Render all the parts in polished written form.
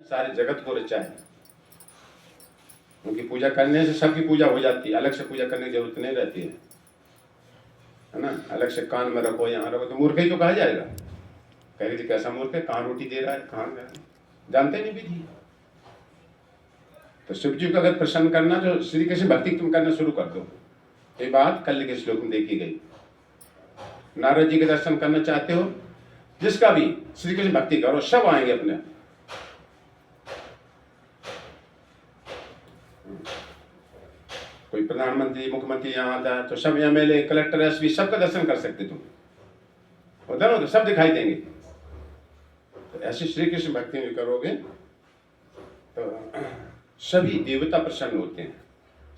सारे जगत को रचा है। उनकी पूजा करने से सबकी पूजा हो जाती है, अलग से पूजा करने की जरूरत नहीं रहती है ना। अलग से कान में रखो, यहाँ रखो, तो मूर्ख ही तो कहा जाएगा। कहेंगे जी कैसा मूर्ख है, कहाँ रोटी दे रहा है, कहाँ जानते नहीं विधि। तो शिव जी को अगर प्रसन्न करना तो श्री कृष्ण भक्ति तुम करना शुरू कर दो। ये बात कल के श्लोक में देखी गई। नारद जी के दर्शन करना चाहते हो, जिसका भी श्री कृष्ण भक्ति करो, सब आएंगे अपने। कोई प्रधानमंत्री मुख्यमंत्री यहाँ आता है तो सब एमएलए कलेक्टर एसपी सबका दर्शन कर सकते तुम, होता ना, तो सब दिखाई देंगे। तो ऐसे श्री कृष्ण भक्ति में करोगे तो सभी देवता प्रसन्न होते हैं,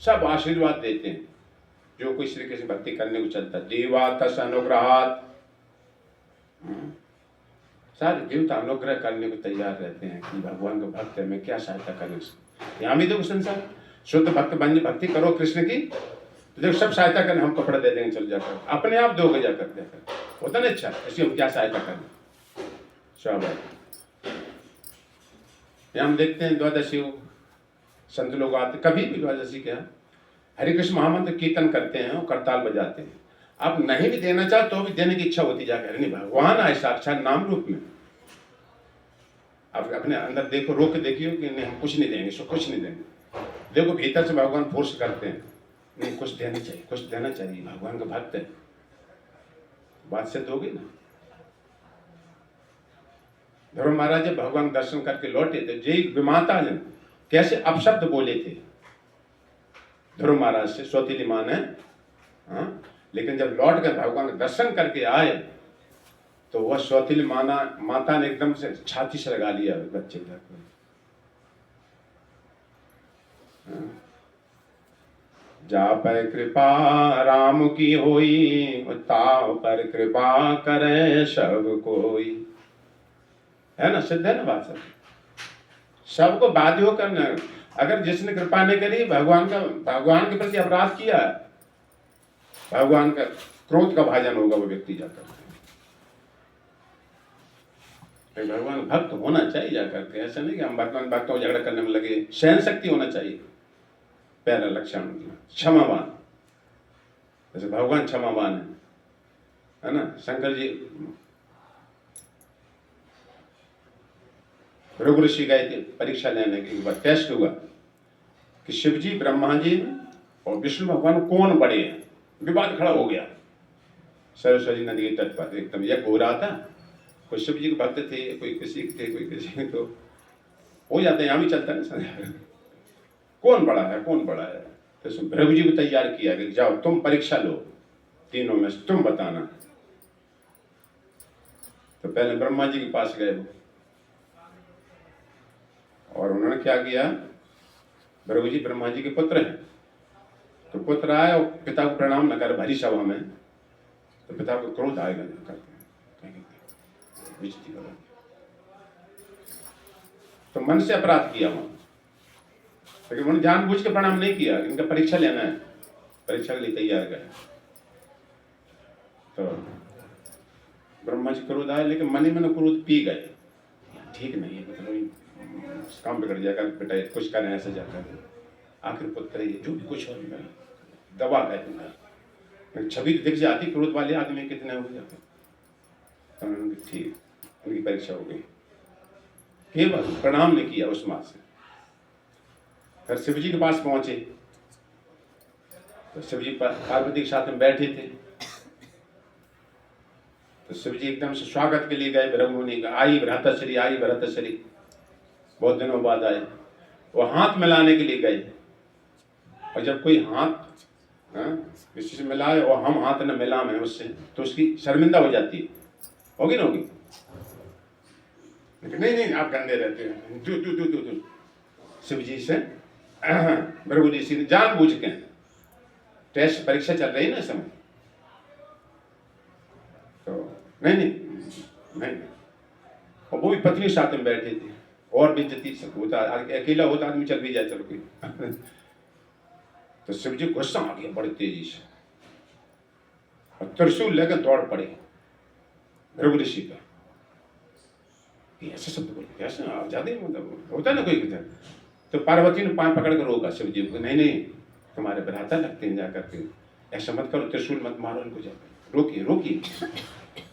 सब आशीर्वाद देते हैं। जो कोई श्री कृष्ण भक्ति करने को चलता है, देवा तस् अनुग्रहात, सारे देवता अनुग्रह करने को तैयार रहते हैं कि भगवान का भक्त है, मैं क्या सहायता करूं। यहाँ भी देखो संसार शुद्ध भक्त बन भक्ति करो कृष्ण की, तो देखो सब सहायता करने, हम कपड़ा दे देंगे, चल जाकर अपने आप दोगे जाकर देकर, होता ना अच्छा, ऐसी हम क्या सहायता करना। स्वाभाविक हम देखते हैं द्वादशी संत लोग आते, कभी भी द्वादशी के यहाँ हरे कृष्ण महामंत्र कीर्तन करते हैं और करताल बजाते हैं। आप नहीं भी देना चाहो तो भी देने की इच्छा होती जाकर, नहीं भगवान आए साक्षात नाम रूप में। आप अपने अंदर देखो, रोक के देखियो कि नहीं हम कुछ नहीं देंगे, सो कुछ नहीं देंगे। देखो भीतर से भगवान फोर्स करते हैं, नहीं कुछ देना चाहिए, कुछ देना चाहिए, भगवान का भक्त है, बात से दोगे ना। धर्म महाराज जब भगवान दर्शन करके लौटे थे, जय विमाता ने कैसे अपशब्द बोले थे ध्रुव महाराज से, सौतीली मां ने, हाँ? लेकिन जब लौट कर भगवान के दर्शन करके आए तो वह सौतीली माता ने एकदम से छाती से लगा लिया बच्चे का। जा पर कृपा राम की होई, ताव पर कृपा करे सब कोई, है ना, सिद्ध है ना बात। सबको बाध्य हो करना। अगर जिसने कृपा नहीं करी, भगवान के प्रति अपराध किया, भगवान का क्रोध का भाजन होगा वो व्यक्ति जाकर। भगवान भक्त होना चाहिए जाकर के, ऐसा नहीं कि हम भगवान भक्तों झगड़ा करने में लगे। सहन शक्ति होना चाहिए पहला लक्षण। क्षमावान, जैसे भगवान क्षमावान है ना। शंकर जी रघु ऋषि गए थे परीक्षा लेने के बाद, टेस्ट हुआ कि शिव जी, ब्रह्मा जी और विष्णु भगवान कौन बड़े हैं। विवाद खड़ा हो गया सरस्वती नदी के तट पर, एकदम यज्ञ हो रहा था। कोई शिव जी के भक्त थे, कोई किसी के थे, कोई किसी के, तो हो जाता है, यहाँ भी चलता है कौन बड़ा है, कौन बड़ा है। तो रघु जी को तैयार किया कि जाओ तुम परीक्षा लो, तीनों में से तुम बताना। तो पहले ब्रह्मा जी के पास गए और उन्होंने क्या किया, रघु जी ब्रह्मा जी के पुत्र हैं, तो पुत्र आए और पिता को प्रणाम न कर भरी सभा में, तो पिता को क्रोध आएगा बेइज्जती करो, तो मन से अपराध किया वहां। लेकिन उन्होंने जानबूझ के प्रणाम नहीं किया, इनका परीक्षा लेना है, परीक्षा के लिए तैयार गए। तो ब्रह्मा जी क्रोध आए, लेकिन मन ही मन क्रोध पी गए, ठीक नहीं है, मतलब काम बिगड़ जाएगा, बेटा कुछ करें ऐसे जाकर। आखिर पुत्र ही जो भी कुछ हो दबा गए तुम्हारा, छवि दिख जाती क्रोध वाले आदमी कितने हो जाते। ठीक, उनकी परीक्षा हो गई, केवल प्रणाम नहीं किया उस मां से। फिर शिव जी के पास पहुंचे, तो शिव जी पार्वती के साथ में बैठे थे। तो शिव जी एकदम से स्वागत के लिए गए, ब्रह्ममुनि का आई भ्राताश्री, आई भ्राताश्री, बहुत दिनों बाद आए। वो हाथ मिलाने के लिए गए, और जब कोई हाथ किसी से मिलाए और हम हाथ न मिला में उससे, तो उसकी शर्मिंदा हो जाती है, होगी ना होगी। नहीं नहीं आप गंदे रहते हैं, तू शिव जी से भृगु जी से जानबूझ के, टेस्ट परीक्षा चल रही ना समय, तो नहीं, और वो भी पत्नी साथ में बैठे थे, और भी जती होता, अकेला होता आदमी चल भी जाए चलो कोई। तो शिव जी गुस्सा आ गया बड़ी तेजी से, और त्रिशूल लेकर दौड़ पड़े भृगु ऋषि का। कि ऐसे शब्द बोले, कैसे आप ज्यादा ही मतलब होता है ना कोई किधर। तो पार्वती ने पाँव पकड़ कर रोका शिव जी को, नहीं नहीं तुम्हारे भ्राता लगते हैं जाकर के, ऐसा मत करो, त्रिशूल मत मारो इनको, जाकर रोकिए रोकिए।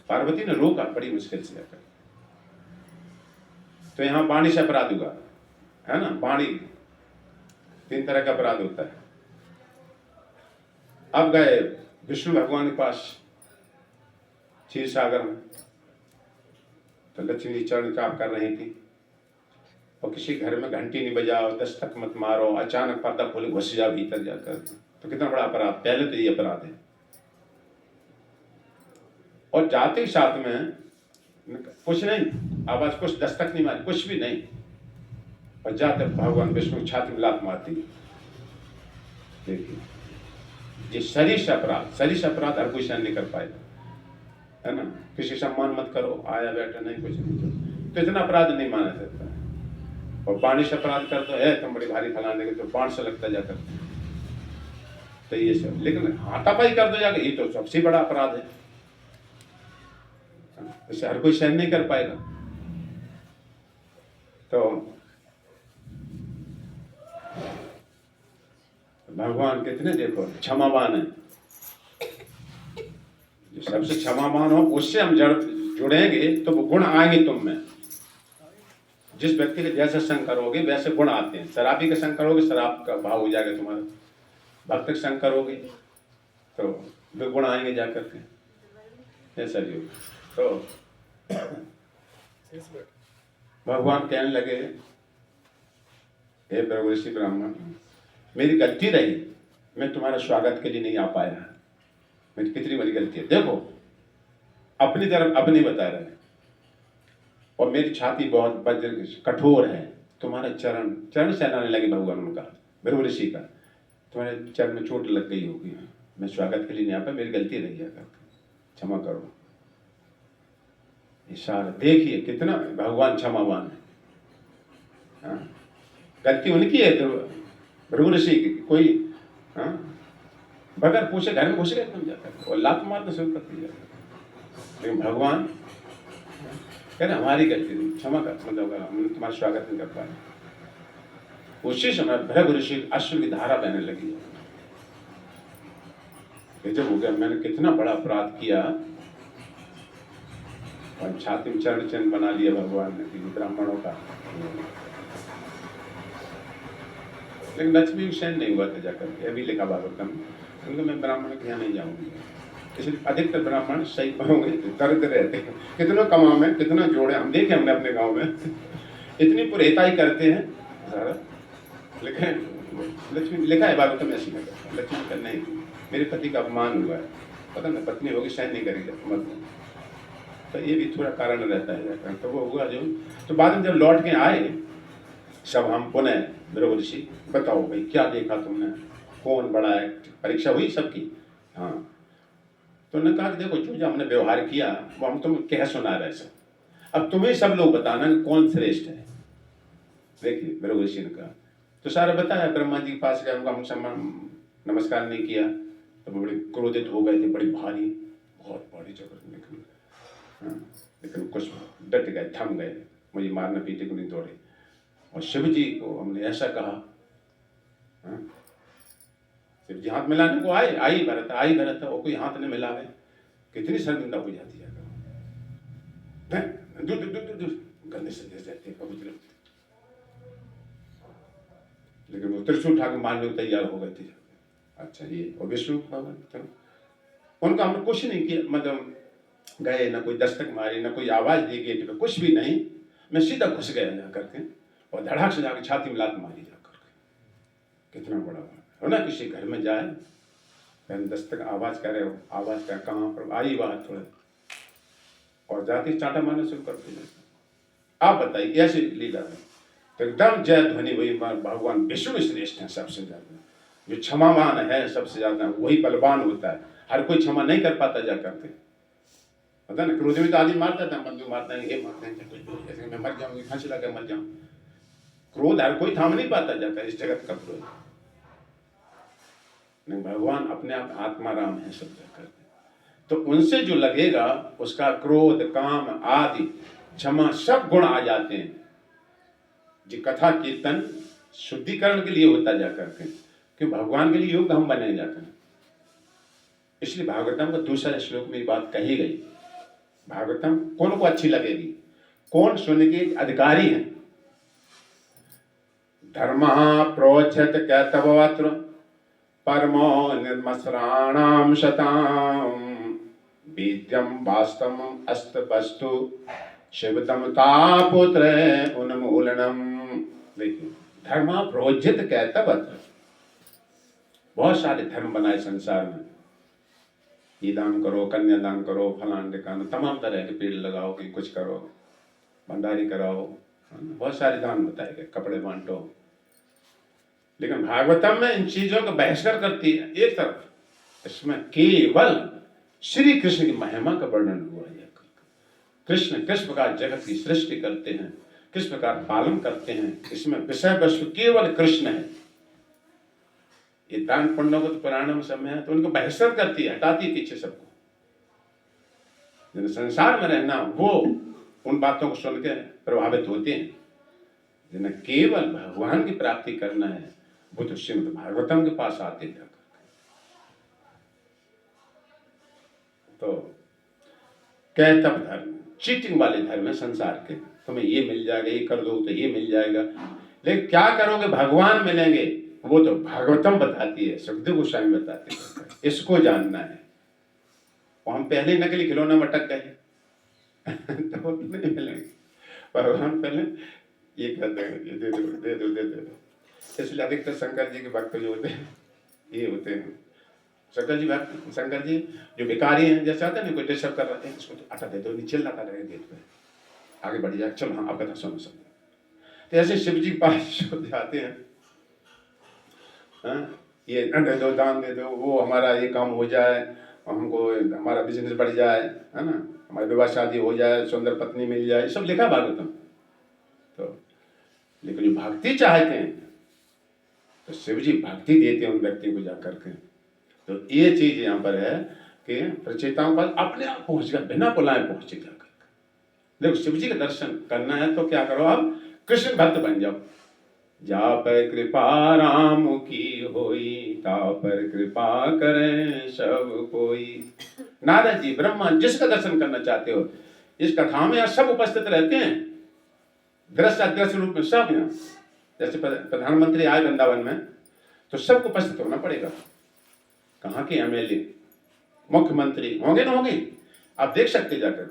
पार्वती ने रोका बड़ी मुश्किल से जाकर। तो यहाँ वाणी से अपराध हुआ है ना, वाणी 3 तरह का अपराध होता है। अब गए विष्णु भगवान के पास क्षीर सागर में, तो लक्ष्मी चरण चाप कर रही थी, और किसी घर में घंटी नहीं बजाओ, दस्तक मत मारो, अचानक पर्दा खोले घुस जाओ भीतर जाकर, तो कितना बड़ा अपराध। पहले तो ये अपराध है। और जाते ही साथ में कुछ नहीं, आवाज कुछ दस्तक नहीं मारी, कुछ भी नहीं, और जाते भगवान विष्णु छाती में लात मारती। देखिए ये शरीर अपराध, शरीर अपराध हर कोई सहन नहीं कर पाएगा, है ना। किसी सम्मान मत करो, आया बैठा नहीं, कुछ नहीं, तो इतना अपराध नहीं माना जाता है। और वाणी से अपराध कर दो, है तुम बड़ी भारी फैला देंगे, तो बाण से लगता जाकर, तो ये सब। लेकिन हाथापाई कर दो जाकर, ये तो सबसे बड़ा अपराध है, इसे हर कोई सहन नहीं कर पाएगा। तो भगवान कितने देखो क्षमावान है, जो सबसे क्षमावान हो उससे हम जुड़ेंगे तो वो गुण आएंगे तुम में। जिस व्यक्ति के जैसे संग करोगे वैसे गुण आते हैं। शराबी के संग करोगे शराब का भाव हो जाएगा तुम्हारा, भक्त के संग करोगे तो वे गुण आएंगे जाकर के, ऐसा भी होगा। तो भगवान कहने लगे, हे प्रभु ऋषि ब्राह्मण, मेरी गलती रही, मैं तुम्हारे स्वागत के लिए नहीं आ पाया, मेरी कितनी बड़ी गलती है। देखो अपनी तरफ अब नहीं बता रहे, और मेरी छाती बहुत वज्र कठोर है, तुम्हारे चरण चरण सहलाने लगे भगवान उनका, भृगु ऋषि का, तुम्हारे चरण में चोट लग गई होगी, मैं स्वागत के लिए नहीं आ पाया, मेरी गलती रही है, क्षमा करो। इशारा देखिए कितना भगवान क्षमावान है। हाँ? गलती उनकी है भृगु ऋषि की, कोई हाँ बगैर पूछे घर में घुस गए तुम जाकर और लात मारना शुरू कर दिया। लेकिन भगवान कह रहे हमारी गलती नहीं, क्षमा कर, मतलब हम तुम्हारा स्वागत नहीं कर पाए। उसी समय भृगु ऋषि अश्रु की धारा बहने लगी। जब हो गया मैंने कितना बड़ा अपराध किया, और छाती में चरण चिन्ह बना लिया भगवान ने ब्राह्मणों का। लेकिन लक्ष्मी सहन नहीं हुआ था जाकर के, अभी लिखा भागवतम, उनको मैं ब्राह्मण के यहाँ नहीं जाऊंगी, इसलिए अधिकतर ब्राह्मण सही होंगे दर्द रहते हैं, कितना कमाओ कितना जोड़े, हम देखे हमने अपने गांव में इतनी पुरेताई करते हैं सारा। लेकिन लक्ष्मी लिखा है भागवतम ऐसी नहीं, लक्ष्मी का नहीं, मेरे पति का अपमान हुआ है, पता ना पत्नी होगी सहन नहीं करेगी मतलब, तो ये भी थोड़ा कारण रहता है जाकर। तो वो हुआ जो, तो बाद में जब लौट के आए सब हम पुनः भृगु ऋषि, बताओ भाई क्या देखा तुमने, कौन बड़ा है, परीक्षा हुई सबकी। हाँ तो उन्होंने कहा कि देखो जो हमने व्यवहार किया वो हम तुम कह सुना रहे सब, अब तुम्हें सब लोग बताना कौन श्रेष्ठ है। देखिए भृगु ऋषि ने कहा, तो सारा बताया, ब्रह्मा जी के पास गए, उनका हम नमस्कार नहीं किया, तो वो बड़े क्रोधित हो गए थे, बड़ी भारी बहुत बड़ी जबरदस्त निकली। हाँ लेकिन कुछ डट गए, थम गए, मुझे मारना पीटे को नहीं दौड़े। और शिव जी को हमने ऐसा कहा, हाँ? शिव जी हाथ मिलाने को आए, आई भरत वो कोई हाथ नहीं मिलावे, कितनी शर्मिंदा हो जाती है। गंदे संदेश देते हैं पवित्र, लेकिन वो त्रिशूल उठा के मारने को तैयार हो गए थे। अच्छा ये और विष्णु भगवान, उनका हमने कुछ नहीं किया, मतलब गए ना कोई दस्तक मारी ना कोई आवाज दी गेट पे, कुछ भी नहीं, मैं सीधा घुस गया जा करके और धड़ाक से जाकर छाती में लात मारी जा करके। कितना बड़ा है ना, किसी घर में जाए पहले दस्तक आवाज करे, आवाज का कहाँ पर आई बात थोड़ा, और जाती चांटा मारना शुरू कर दिया। आप बताइए ऐसी लीला है, तो एकदम जय ध्वनि हुई, भगवान विष्णु श्रेष्ठ है सबसे ज्यादा, जो क्षमावान है सबसे ज्यादा, वही बलवान होता है, हर कोई क्षमा नहीं कर पाता जा करके। पता ना क्रोध में तो आदमी मारता था, बंदूक मारता है, ये मारते हैं, कुछ ऐसे मैं मर जाऊंगी, फांसी लगा मर जाऊं। क्रोध हर कोई थाम नहीं पाता जाता इस जगत का क्रोध। नहीं भगवान अपने आप आत्मा राम है सब जगह, तो उनसे जो लगेगा उसका क्रोध काम आदि क्षमा, सब गुण आ जाते हैं। जी कथा कीर्तन शुद्धिकरण के लिए होता जा करके, कि भगवान के लिए योग्य हम बने जाकर। इसलिए भागवतम का दूसरे श्लोक में बात कही गई। भागवतम कौन को अच्छी लगेगी, कौन सुनने के अधिकारी हैं। धर्म प्रोच्यत कैतवत्र परमो निर्मसराणाम शताम बीजम वास्तवम अस्त वस्तु शिवतम तापुत्र उन्मूलनम। देखिए, धर्म प्रोज्यत कैतवत्र, बहुत सारे धर्म बनाए संसार में। ये दान करो, कन्या दान करो, फलान ढिकाना, तमाम तरह के पेड़ लगाओ, कि कुछ करो, भंडारी कराओ, बहुत सारे दान बताए गए, कपड़े बांटो। लेकिन भागवतम में इन चीजों का बहिष्कार करती है। एक तरफ इसमें केवल श्री कृष्ण की महिमा का वर्णन हुआ है। कृष्ण किस प्रकार जगत की सृष्टि करते हैं, किस प्रकार पालन करते हैं, इसमें विषय वस्तु केवल कृष्ण है। ये दान पुण्यों को तो पुराण में समय है, तो उनको बहिष्कार करती है, हटाती है पीछे सबको। जिन्हें संसार में रहना, वो उन बातों को सुन के प्रभावित होते हैं। जिन्हें केवल भगवान की प्राप्ति करना है, वो तो श्रीमद् भागवतम के पास आते हैं। तो कैतव धर्म, चीटिंग वाले धर्म है संसार के। तुम्हें ये मिल जाएगा, ये कर दो तो ये मिल जाएगा, लेकिन क्या करोगे भगवान मिलेंगे, वो तो भागवतम बताती है, सुखदेव गोस्वामी बताते हैं। इसको जानना है। और हम पहले नकली खिलौना में अटक गए तो नहीं मिलेंगे। भगवान पहले ये कहते हैं, ये दे दो दे दो दे दो। इसलिए अधिकतर शंकर जी के भक्त जो होते हैं, ये होते हैं शंकर जी भक्त। शंकर जी जो भिखारी हैं, जैसे आते हैं ना, कोई डिस्टर्ब कर रहे हैं, इसको तो आटा दे दो, नीचे लाता रहे गेट पे, आगे बढ़ जाए, चलो हाँ आप कथा सुनो सब। तो ऐसे शिव जी के पास जाते हैं, ये दे दो, दान दे दो, वो हमारा ये काम हो जाए, हमको हमारा बिजनेस बढ़ जाए, है ना, हमारी विवाह शादी हो जाए, सुंदर पत्नी मिल जाए, सब लिखा भागवतम। तो लेकिन जो भक्ति चाहते हैं, तो शिव जी भक्ति देते हैं उन व्यक्ति को जाकर के। तो ये चीज यहाँ पर है कि प्रचेताओं पर अपने आप पहुंच गया, बिना बुलाए पहुंच गया। देखो, शिव जी का दर्शन करना है तो क्या करो, आप कृष्ण भक्त बन जाओ। जा पर कृपा राम की होई, ता पर कृपा करें सब कोई। नारद जी, ब्रह्मा, जिसका दर्शन करना चाहते हो, इस कथा में यहाँ सब उपस्थित रहते हैं, दृश्य अदृश्य रूप में सब। यहाँ जैसे प्रधानमंत्री आए वृंदावन में, तो सबको उपस्थित होना पड़ेगा। कहाँ के एमएलए, मुख्यमंत्री होंगे ना होंगे, आप देख सकते जाकर।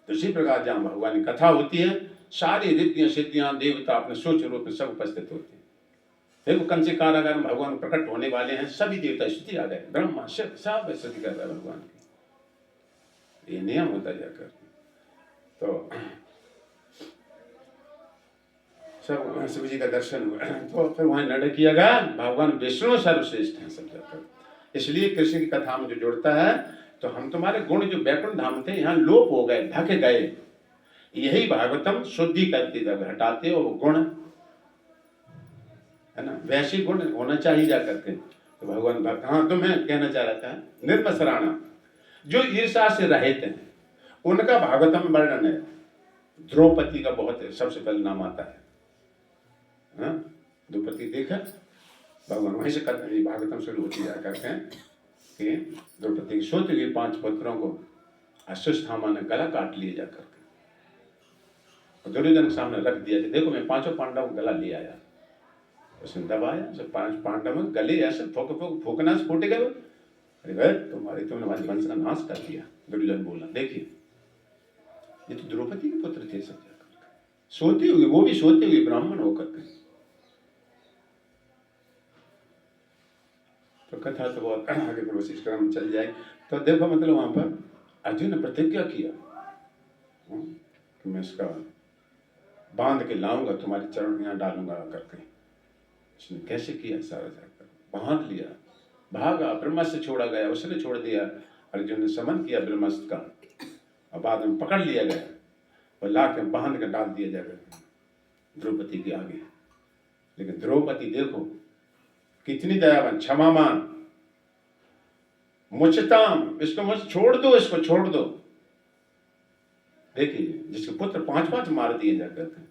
तो इसी प्रकार जहां भगवान की कथा होती है, सारी रिद्धियां सिद्धियां देवता अपने सोच रूप में सब उपस्थित होते हैं। देखो, कंसी कारागार में भगवान प्रकट होने वाले हैं, सभी देवता स्तुति आ गए, ब्रह्मा शिव सब स्तुति कर रहे हैं भगवान की। ये नियम होता जाकर। तो सब शिव जी का दर्शन हुआ, तो फिर वहां निर्णय किया गया भगवान विष्णु सर्वश्रेष्ठ हैं सब जाकर। इसलिए कृष्ण की कथा में जो जुड़ता है, तो हम तुम्हारे गुण जो वैकुंठ धाम थे, यहाँ लोप हो गए, ढक गए। यही भागवतम शुद्धि करती जब हटाते हो वो गुण, है ना, वैसे गुण होना चाहिए जाकर के। तो भगवान भक्त, हाँ तो मैं कहना चाह रहा था, निर्मसराणा, जो ईर्षा से रहित हैं, उनका भागवतम में वर्णन है। द्रौपदी का बहुत सबसे पहले नाम आता है। द्रौपदी देखा भगवान, वहीं से भागवतम शुरू होती जा करते हैं कि द्रौपदी की सोते हुए 5 पुत्रों को अश्वत्थामा ने गला काट लिए जाकर के, दुर्योधन के सामने रख दिया, देखो मैं 5 पांडवों को गला ले आया। उसने दबाया, सब 5 पांडवों गले ऐसे फूकना से फूटे गए। अरे भाई, तुमने हमारे वंश का नाश कर दिया। दुर्योधन बोला, देखिए ये तो द्रौपदी के पुत्र थे सब जाकर, सोते हुए, वो भी सोते हुए ब्राह्मण होकर के। तो कथा तो बहुत आगे वशिष्ठ क्रम चल जाए। तो देखो, मतलब वहां पर अर्जुन ने प्रतिज्ञा किया कि मैं इसका बांध के लाऊंगा, तुम्हारे चरण यहाँ डालूंगा करके। उसने कैसे किया, सारा जाकर बांध लिया, भागा, ब्रह्मास्त्र छोड़ा गया, उसने छोड़ दिया। अर्जुन ने समन किया ब्रह्मास्त्र का, और बाद में पकड़ लिया गया और ला के बांध के डाल दिया जाकर द्रौपदी के आगे। लेकिन द्रौपदी देखो कितनी दयावान, क्षमामान, मुझताम, इसको मुझ छोड़ दो, इसको छोड़ दो। देखिए जिसके पुत्र 5-5 मार दिए जाकर थे।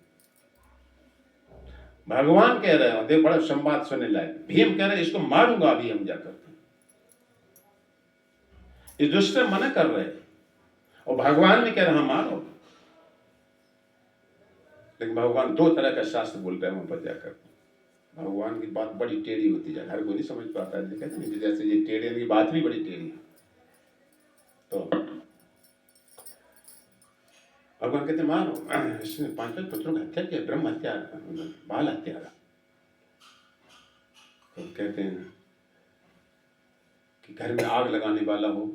भगवान कह रहे हो, देख बड़ा संवाद सुनने लायक, भीम कह रहे हैं इसको मारूंगा अभी हम जाकर के। इस दुष्ट मना कर रहे हैं और भगवान भी कह रहे हैं मारो। लेकिन भगवान 2 तरह का शास्त्र बोल रहे हैं वहां पर जाकर। भगवान की बात बड़ी टेढ़ी होती जाए, हर कोई नहीं समझ पाता है। जैसे ये टेढ़े की बात भी बड़ी टेढ़ी है। तो भगवान कहते मारो, इसने 5 पुत्रों की हत्या किया, ब्रह्म हत्या, बाल हत्यारा। तो कहते हैं कि घर में आग लगाने वाला हो,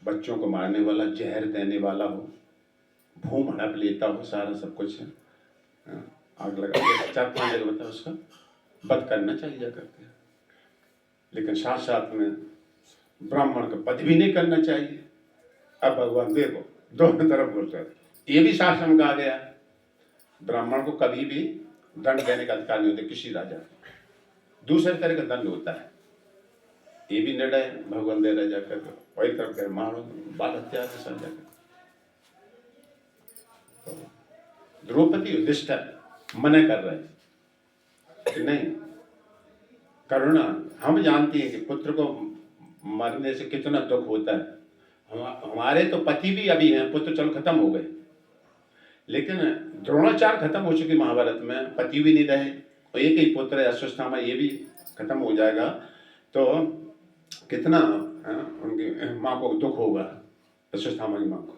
बच्चों को मारने वाला, जहर देने वाला हो, भूम हड़प लेता हो, सारा सब कुछ है, आग लगा 4-5 जगह बता उसका वध करना चाहिए जाकर के। लेकिन साथ साथ में ब्राह्मण का वध भी नहीं करना चाहिए। अब भगवान देखो दोनों तरफ बोल रहे, ये भी शास्त्र में कहा गया ब्राह्मण को कभी भी दंड देने का अधिकार नहीं होता किसी राजा। दूसरे तरह का दंड होता है, ये भी निर्णय भगवान दे रहे जाकर, वही तरफ कह मारो, बाल हत्या के साथ जाकर। द्रौपदी युधिष्ठिर मना कर रहे कि नहीं, करुणा, हम जानते हैं कि पुत्र को मरने से कितना दुख होता है। हमारे तो पति भी अभी हैं, पुत्र चलो खत्म हो गए, लेकिन द्रोणाचार्य खत्म हो चुकी महाभारत में, पति भी नहीं रहे और एक ही पुत्र है अश्वत्थामा, ये भी खत्म हो जाएगा। तो कितना उनकी माँ को दुख होगा, अश्वत्थामा की माँ को।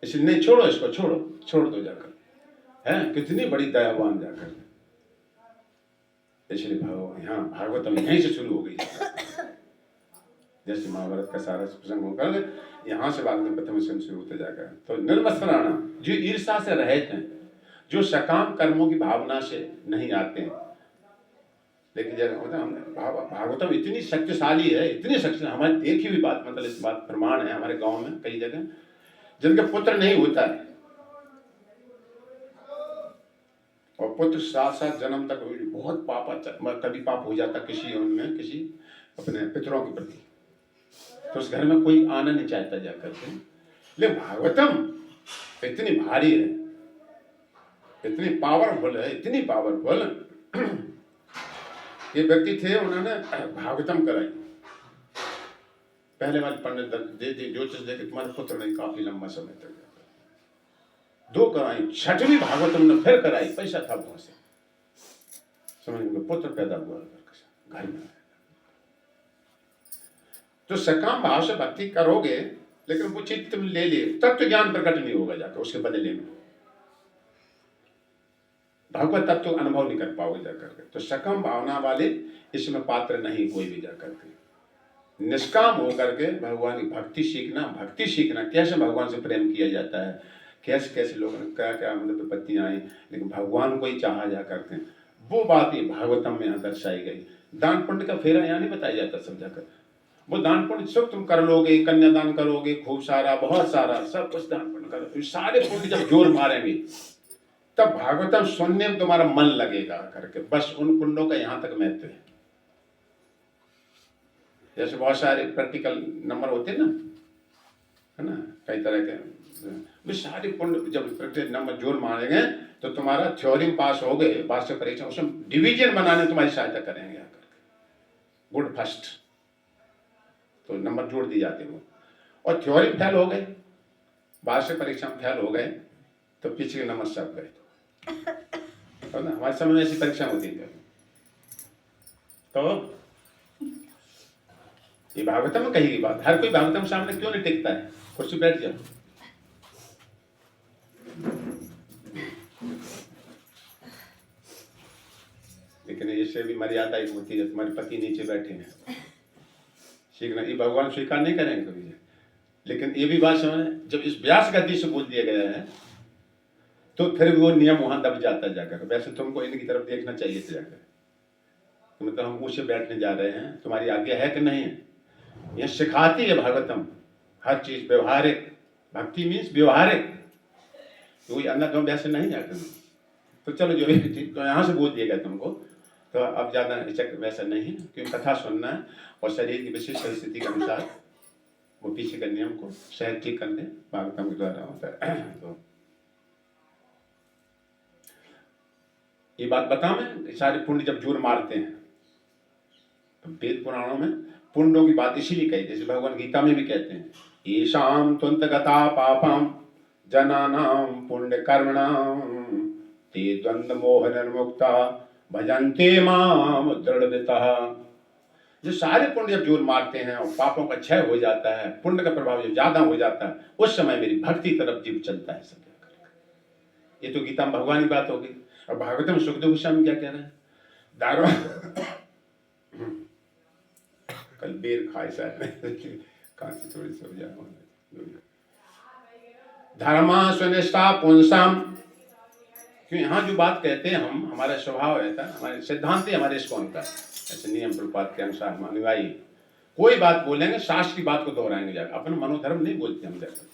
इसलिए नहीं, छोड़ो इसको, छोड़ दो जाकर, है कितनी बड़ी दयावान जाकर। इसलिए यहाँ भागवतम यहीं से शुरू हो गई। जैसे महाभारत का सारा प्रसंग होकर यहाँ से बाद में प्रथम से शुरू होते जाकर। तो निर्मत्सराणा, जो ईर्षा से रहित हैं, जो सकाम कर्मों की भावना से नहीं आते हैं। लेकिन भागवतम इतनी शक्तिशाली है, इतनी शक्तिशाली, हमारी देखी हुई बात, मतलब इस बात प्रमाण है हमारे गांव में कई जगह जिनके पुत्र नहीं होता है और पुत्र साथ जन्म तक बहुत कभी पाप हो जाता किसी उनमें, किसी अपने पितरों के प्रति, तो उस घर में कोई आना नहीं चाहता जाकर के। लेकिन भागवतम इतनी भारी है, इतनी पावरफुल है, इतनी पावरफुल। ये व्यक्ति थे, उन्होंने भागवतम कराई। पहले वाले पंडित दे ज्योतिष दे के तुम्हारे पुत्र नहीं, काफी लंबा समय तक 2 कराई, 6वीं भागवतम ने फिर कराई, पैसा था वहां से, समझ में पुत्र पैदा हुआ घर में। तो सकाम भाव से भक्ति करोगे, लेकिन वो चित्त तुम ले लिए, तब तो ज्ञान प्रकट नहीं होगा जाकर उसके बदले में, भगवत तत्व अनुभव नहीं कर पाओगे जाकर के। तो सकम भावना वाले इसमें पात्र नहीं कोई भी जाकर के। निष्काम होकर के भगवान की भक्ति सीखना कैसे भगवान से प्रेम किया जाता है, कैसे कैसे लोगों ने क्या मतलब विपत्तियां आई, लेकिन भगवान को ही चाहा जा करते हैं, वो बात ही भागवतम में दर्शाई गई। दान पुण्य का फेरा यहाँ नहीं बताया जाता समझाकर। वो दान पुण्य सब तुम कर लोगे, कन्यादान करोगे, खूब सारा, बहुत सारा, सब कुछ दान पुण्य करोगे, सारे पुण्य जब जोर मारेंगे तब भागवतम सुनने में तुम्हारा मन लगेगा करके। बस उन पुण्यों का यहाँ तक महत्व है। जैसे बहुत सारे प्रैक्टिकल नंबर होते हैं ना, है ना, कई तरह के, सारे पुण्य जब प्रैक्टिकल नंबर जोर मारेंगे तो तुम्हारा थ्योरी में पास हो गए, वार्षिक परीक्षा उसमें डिवीजन बनाने तुम्हारी सहायता करेंगे आकर के, गुड फर्स्ट, तो नंबर जोड़ दिए जाते हैं वो। और थ्योरी में फेल हो गए, वार्षिक परीक्षा में फेल हो गए, तो पिछले नंबर सब गए। तो ना हमारे समय में ऐसी परीक्षा होती है। तो ये भागवतम में कही गई बात, हर कोई भागवतम सामने क्यों नहीं टिकता है, कुर्सी बैठ जाओ। लेकिन इससे भी मर्यादा एक होती है, तुम्हारे पति नीचे बैठे हैं, सीखना, ये भगवान स्वीकार नहीं करेंगे कभी। लेकिन ये भी बात समझ, जब इस व्यास गति से बोल दिया गया है तो फिर वो नियम वहां दब जाता है जाकर। वैसे तुमको इनकी तरफ देखना चाहिए था जाकर, मतलब हम ऊँचे बैठने जा रहे हैं, तुम्हारी आज्ञा है कि नहीं है। यह सिखाती है भागवतम हर चीज व्यवहारिक, भक्ति मीन्स व्यवहारिक, कोई अंदर तुम वैसे नहीं जाकर। तो चलो जो भी चीज तो यहाँ से बोल दिया गया तुमको, तो अब ज्यादा वैसा नहीं है, क्योंकि कथा सुनना है और शरीर की विशिष्ट परिस्थिति के अनुसार वो पीछे के नियम को शायद ठीक करने भागवतम के द्वारा होता है। तो ये बात बता, मैं सारे पुण्य जब जोर मारते हैं तो वेद पुराणों में पुण्यों की बात इसीलिए कही, जैसे भगवान गीता में भी कहते हैं, ईशाम तुंत गता पापम जनानाम पुण्य कर्मणाम ते द्वंद्व मोह निर्मुक्ता भजन्ते माम दृढ़व्रतः। जो सारे पुण्य जब जोर मारते हैं और पापों का क्षय हो जाता है, पुण्य का प्रभाव जब ज्यादा हो जाता है, उस समय मेरी भक्ति तरफ जीव चलता है सब। ये तो गीता में भगवान की बात होगी। और भागवत में सुखदेव गोस्वामी क्या कह रहे हैं, दारू कल बेर खाए शायद कहां से थोड़ी सी हो जाए। धर्मा स्वनिष्ठा पुंसाम, क्यों यहाँ जो बात कहते हैं हम, हमारा स्वभाव रहता है, हमारे सिद्धांत ही हमारे इसको होता है, ऐसे नियम प्रपात के अनुसार हम अनुयायी कोई बात बोलेंगे शास्त्र की बात को दोहराएंगे जाकर, अपना मनोधर्म नहीं बोलते हम जाकर।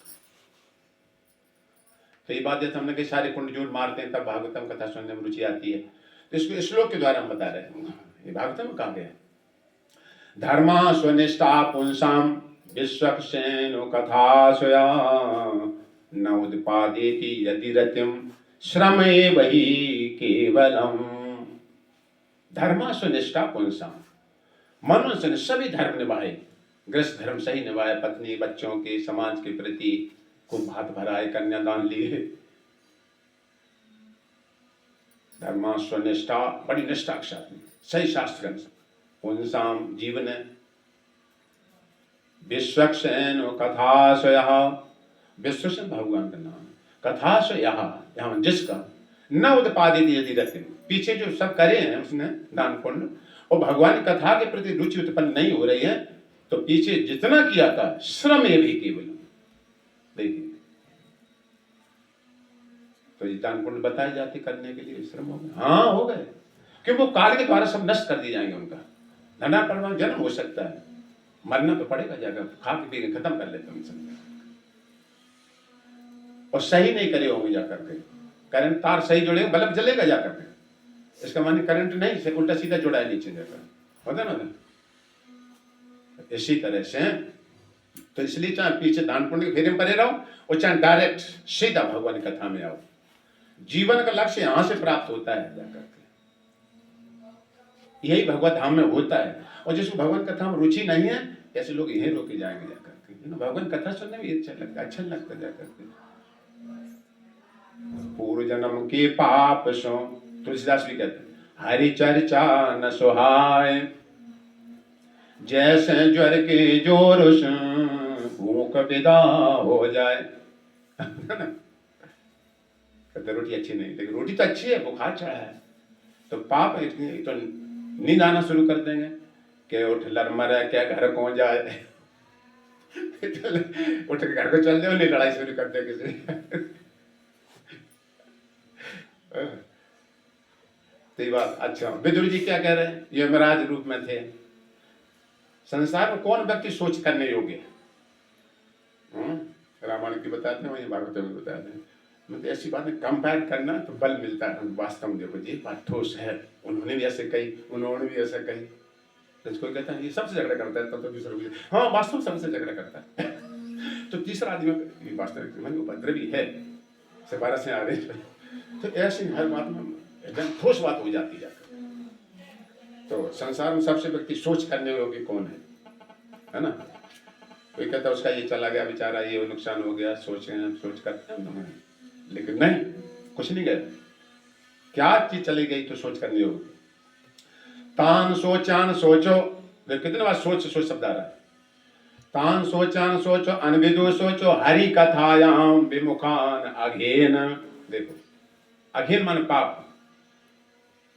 तो ये बात जैसे हमने कई सारे पुण्य जोड़ मारते हैं तब भागवतम कथा सुनने में रुचि आती है, तो इसको श्लोक के द्वारा हम बता रहे हैं। ये भागवतम में कहा गया, धर्मा स्वनिष्ठा पुंसाम विश्वक्सेनो कथा स्वया न उद्पादेति यदि रतिम श्रम वही केवलम। धर्मा स्वनिष्ठा पुंसाम, मनुष्य ने सभी धर्म निभाए, गृहस्थ धर्म सही निभाए, पत्नी बच्चों के समाज के प्रति खूब हाथ भराए, कन्यादान लिए। धर्मा स्वनिष्ठा, बड़ी निष्ठा के साथ सही शास्त्र के पुंसाम जीवन, विश्वक्सेन कथाशय, विश्वक्सेन भगवान का नाम, कथाशय यहाँ जिसका न उत्पादित यदि रति, पीछे जो सब करे हैं उसने दान पुण्य और भगवान की कथा के प्रति रुचि उत्पन्न नहीं हो रही है, तो पीछे जितना किया था श्रम ये भी केवल। देखिए तो ये दान पुण्य बताए जाते करने के लिए श्रम हो गए, हाँ हो गए, क्योंकि वो काल के द्वारा सब नष्ट कर दिए जाएंगे। उनका धना परमाणु जन्म हो सकता है, मरना तो पड़ेगा जाकर, खा के पी के खत्म कर लेते हैं सब, और सही नहीं करे होंगे जाकर के, करंट तार सही जुड़ेगा बल्ब जलेगा जाकर के, इसका माने करंट नहीं से उल्टा सीधा जुड़ा है नीचे जाकर, होता ना। इसी तरह से तो इसलिए चाहे पीछे दान पुण्य के फेरे में पड़े रहो और चाहे डायरेक्ट सीधा भगवान की कथा में आओ, जीवन का लक्ष्य यहां से प्राप्त होता है जाकर के, यही भगवत धाम में होता है। और जिसको भगवान कथा में रुचि नहीं है ऐसे लोग यहीं रोके जाएंगे जाकर के, भगवान कथा सुनने में अच्छा लगता जाकर के। पूर्व जन्म के पाप सो, तुलसीदास भी कहते हैं, हरि चर्चा न सुहाय, जैसे ज्वर के जोर भूख विदा हो जाए। कहते रोटी अच्छी नहीं, लेकिन रोटी तो अच्छी है, बुखार चढ़ा है, तो पाप तो नींद आना शुरू कर देंगे कि उठ लड़मर है क्या घर कौन जाए उठ के घर को चल जाओ, नहीं लड़ाई शुरू कर दे किसी। तो ये बात अच्छा, विदुर जी क्या कह रहे हैं, यमराज रूप में थे, संसार में कौन व्यक्ति सोच करने योग्य है, रामायण की बताते हैं, वही भागवत में बताते हैं, मतलब ऐसी बातें कंपेयर करना तो बल मिलता है वास्तव में। देखो जी बात ठोस है, उन्होंने भी ऐसे कही, उन्होंने भी ऐसा कही, तो कोई कहता है ये सबसे झगड़ा करता है, तब तो दूसरा भी हाँ वास्तव में सबसे झगड़ा करता है तो तीसरा आदमी वास्तव उपद्रवी है, सिफारिश से आ रही है, तो ऐसी हर बात में एकदम ठोस बात हो जाती है। तो संसार में सबसे व्यक्ति सोच करने योग्य कौन है ना। कोई कहता है उसका ये चला गया बेचारा, ये नुकसान हो गया, सोच करते हैं, लेकिन नहीं, कुछ नहीं गया, क्या चीज चली गई तो सोच करनी होगी। तान सोचान सोचो, कितने बार सोच शब्द आ रहा है, तान सोचान सोचो अनविदो सोचो हरि कथायाम विमुखान अघेन। देखो अघेन मान पाप,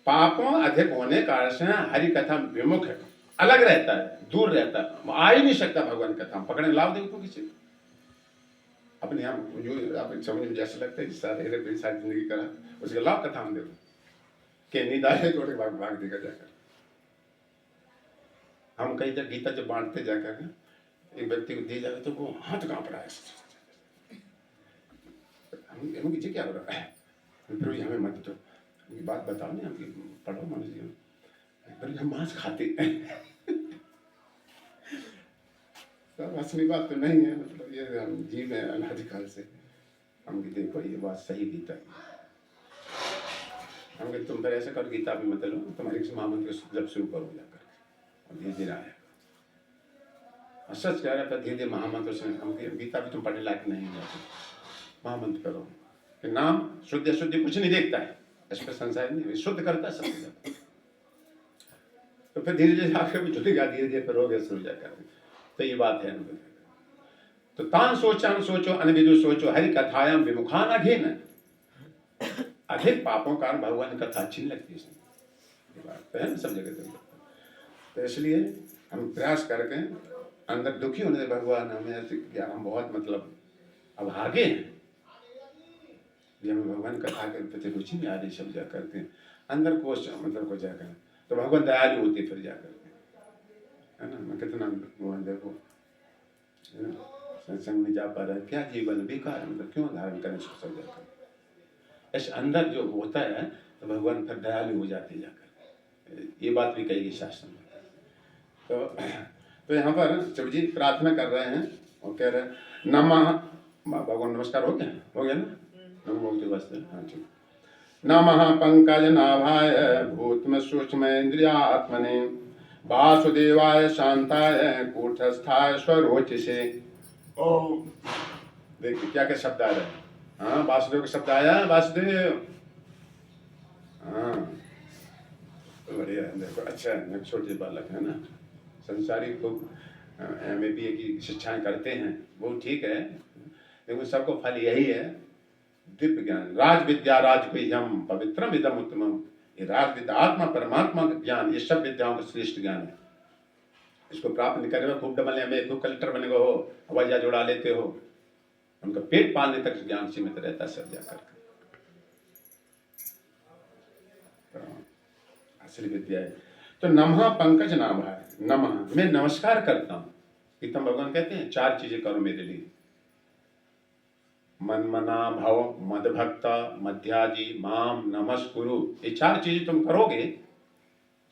पापों अधिक होने कारण से हरि कथा विमुख है, अलग रहता है, दूर रहता है, आ ही नहीं सकता भगवान कथा, पकड़ने लाओ देखो किसी अपने यहाँ जो आप समझ में जैसा लगता है सारी जिंदगी करा उसके लाभ कथा हम देखो कि नींद आए तो भाग देगा जाकर। हम कई जगह गीता जब बांटते जाकर एक व्यक्ति को दी जाए तो वो हाथ कांप रहा है, हम कीजिए क्या हो रहा है, फिर हमें मत तो बात बताओ नहीं, आपकी पढ़ो मनुष्य जीवन, फिर हम मांस खाते सब असली बात तो नहीं है, मतलब ये हम जीव है अनादिकाल से। हम कि देखो ये बात सही गीता की, हम कि तुम फिर ऐसे करो गीता भी मत लो, तुम्हारी महामंत्र जब शुरू करो जाकर, और धीरे धीरे आया। और सच कह रहा था, धीरे धीरे महामंत्र से हम गीता भी तुम पढ़ने लायक नहीं है, महामंत्र करो कि नाम शुद्ध अशुद्ध कुछ नहीं देखता है, इस पर संसार नहीं, शुद्ध करता है सब। तो फिर धीरे धीरे आगे भी जुटेगा, धीरे धीरे फिर हो गया शुरू जाकर। तो ये बात है। तो तान सोचन सोचो अनविदु सोचो हरि कथायाम विमुखान अघेन, अधिक पापों का भगवान कथा अच्छी लगती है, ये बात तो है ना सब जगह। तो इसलिए हम प्रयास करके अंदर दुखी होने से भगवान हमें ऐसे कि हम बहुत मतलब अब आगे हैं, हमें भगवान कथा के प्रति रुचि नहीं आ रही, सब जा करते हैं अंदर को मतलब को जाकर, तो भगवान दयालु होते फिर जाकर के, है ना। मैं कितना भगवान देखो सत्संग में जा पा रहा है, क्या जीवन बेकार, मतलब क्यों धारण करें सब जाकर। ऐसे अंदर जो होता है तो भगवान फिर दयालु हो जाते जाकर, ये बात भी कही गई शास्त्र में। तो यहाँ पर शिव जी प्रार्थना कर रहे हैं और कह रहे हैं नमः, भगवान नमस्कार हो गया ना, नमो वास्ते, हाँ ठीक। नमः पंकज नाभाय भूतम सूक्ष्म इंद्रियात्मने वासुदेवाय शांताय कूटस्थाय स्वरोचिषे। ओम, देखिए क्या क्या शब्द आ रहे हैं। हाँ, वासुदेव का शब्द आया, वासुदेव, हाँ बढ़िया। देखो अच्छा है, छोटे बालक है ना, संसारी खूब MA की शिक्षाएं करते हैं, वो ठीक है, लेकिन सबको फल यही है, दिव्य ज्ञान, राज विद्या राजगुह्यम पवित्रम इदम उत्तमम। ये राज विद्या आत्मा परमात्मा का ज्ञान, ये सब विद्याओं का श्रेष्ठ ज्ञान है। इसको प्राप्त नहीं करेगा, खूब डबल MA, खूब कलेक्टर बनेगा हो, हवाई जहाज उड़ा लेते हो, उनका पेट पालने तक ज्ञान सीमित रहता है सब जाकर। असली विद्या है। तो नमः पंकज नाभाय, नमः मैं नमस्कार करता हूं। गीता भगवान कहते हैं 4 चीजें करो मेरे लिए, मन मना भव मद भक्ता मध्याजी माम नमस्कुरु। ये 4 चीजें तुम करोगे,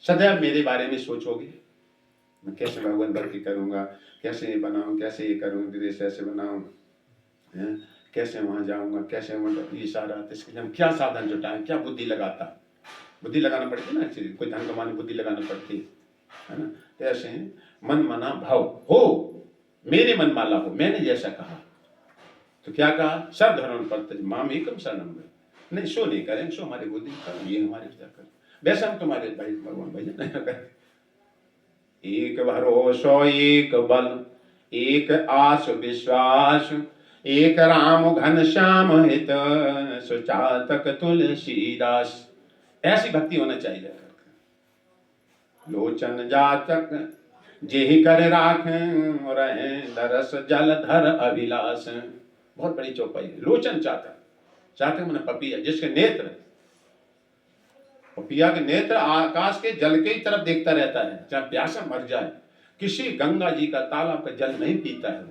सदैव मेरे बारे में सोचोगे, मैं कैसे भगवान भक्ति करूंगा, कैसे ये बनाऊं, कैसे ये करूं, विदेश ऐसे बनाऊं, कैसे वहां जाऊंगा, कैसे मतलब ये सारा, इसके लिए हम क्या साधन जुटाएं, क्या बुद्धि लगाता, बुद्धि लगाना पड़ती है ना, कोई धन कमाने बुद्धि लगाना पड़ती है ना। तो ऐसे मन मना भाव हो, मेरे मन माला हो, मैंने जैसा कहा। तो क्या कहा, सब धर्म पर माम एकम शरणम, नहीं सो नहीं करें, सो हमारी बुद्धि कर, ये हमारे कर, वैसा हम तुम्हारे भाई भगवान भैया नहीं करें। एक भरोसो एक बल, एक आस विश्वास, एक राम घन श्याम हित, सुचातक तुलसीदास। ऐसी भक्ति होना चाहिए। लोचन जातक जेहि कर राख, रहे दरस जल धर अभिलाष। बहुत बड़ी चौपाई है। लोचन चातक, चातक मैंने पपिया, जिसके नेत्र, पपिया के नेत्र आकाश के जल के ही तरफ देखता रहता है, चाहे प्यासा मर जाए, किसी गंगा जी का तालाब का जल नहीं पीता है।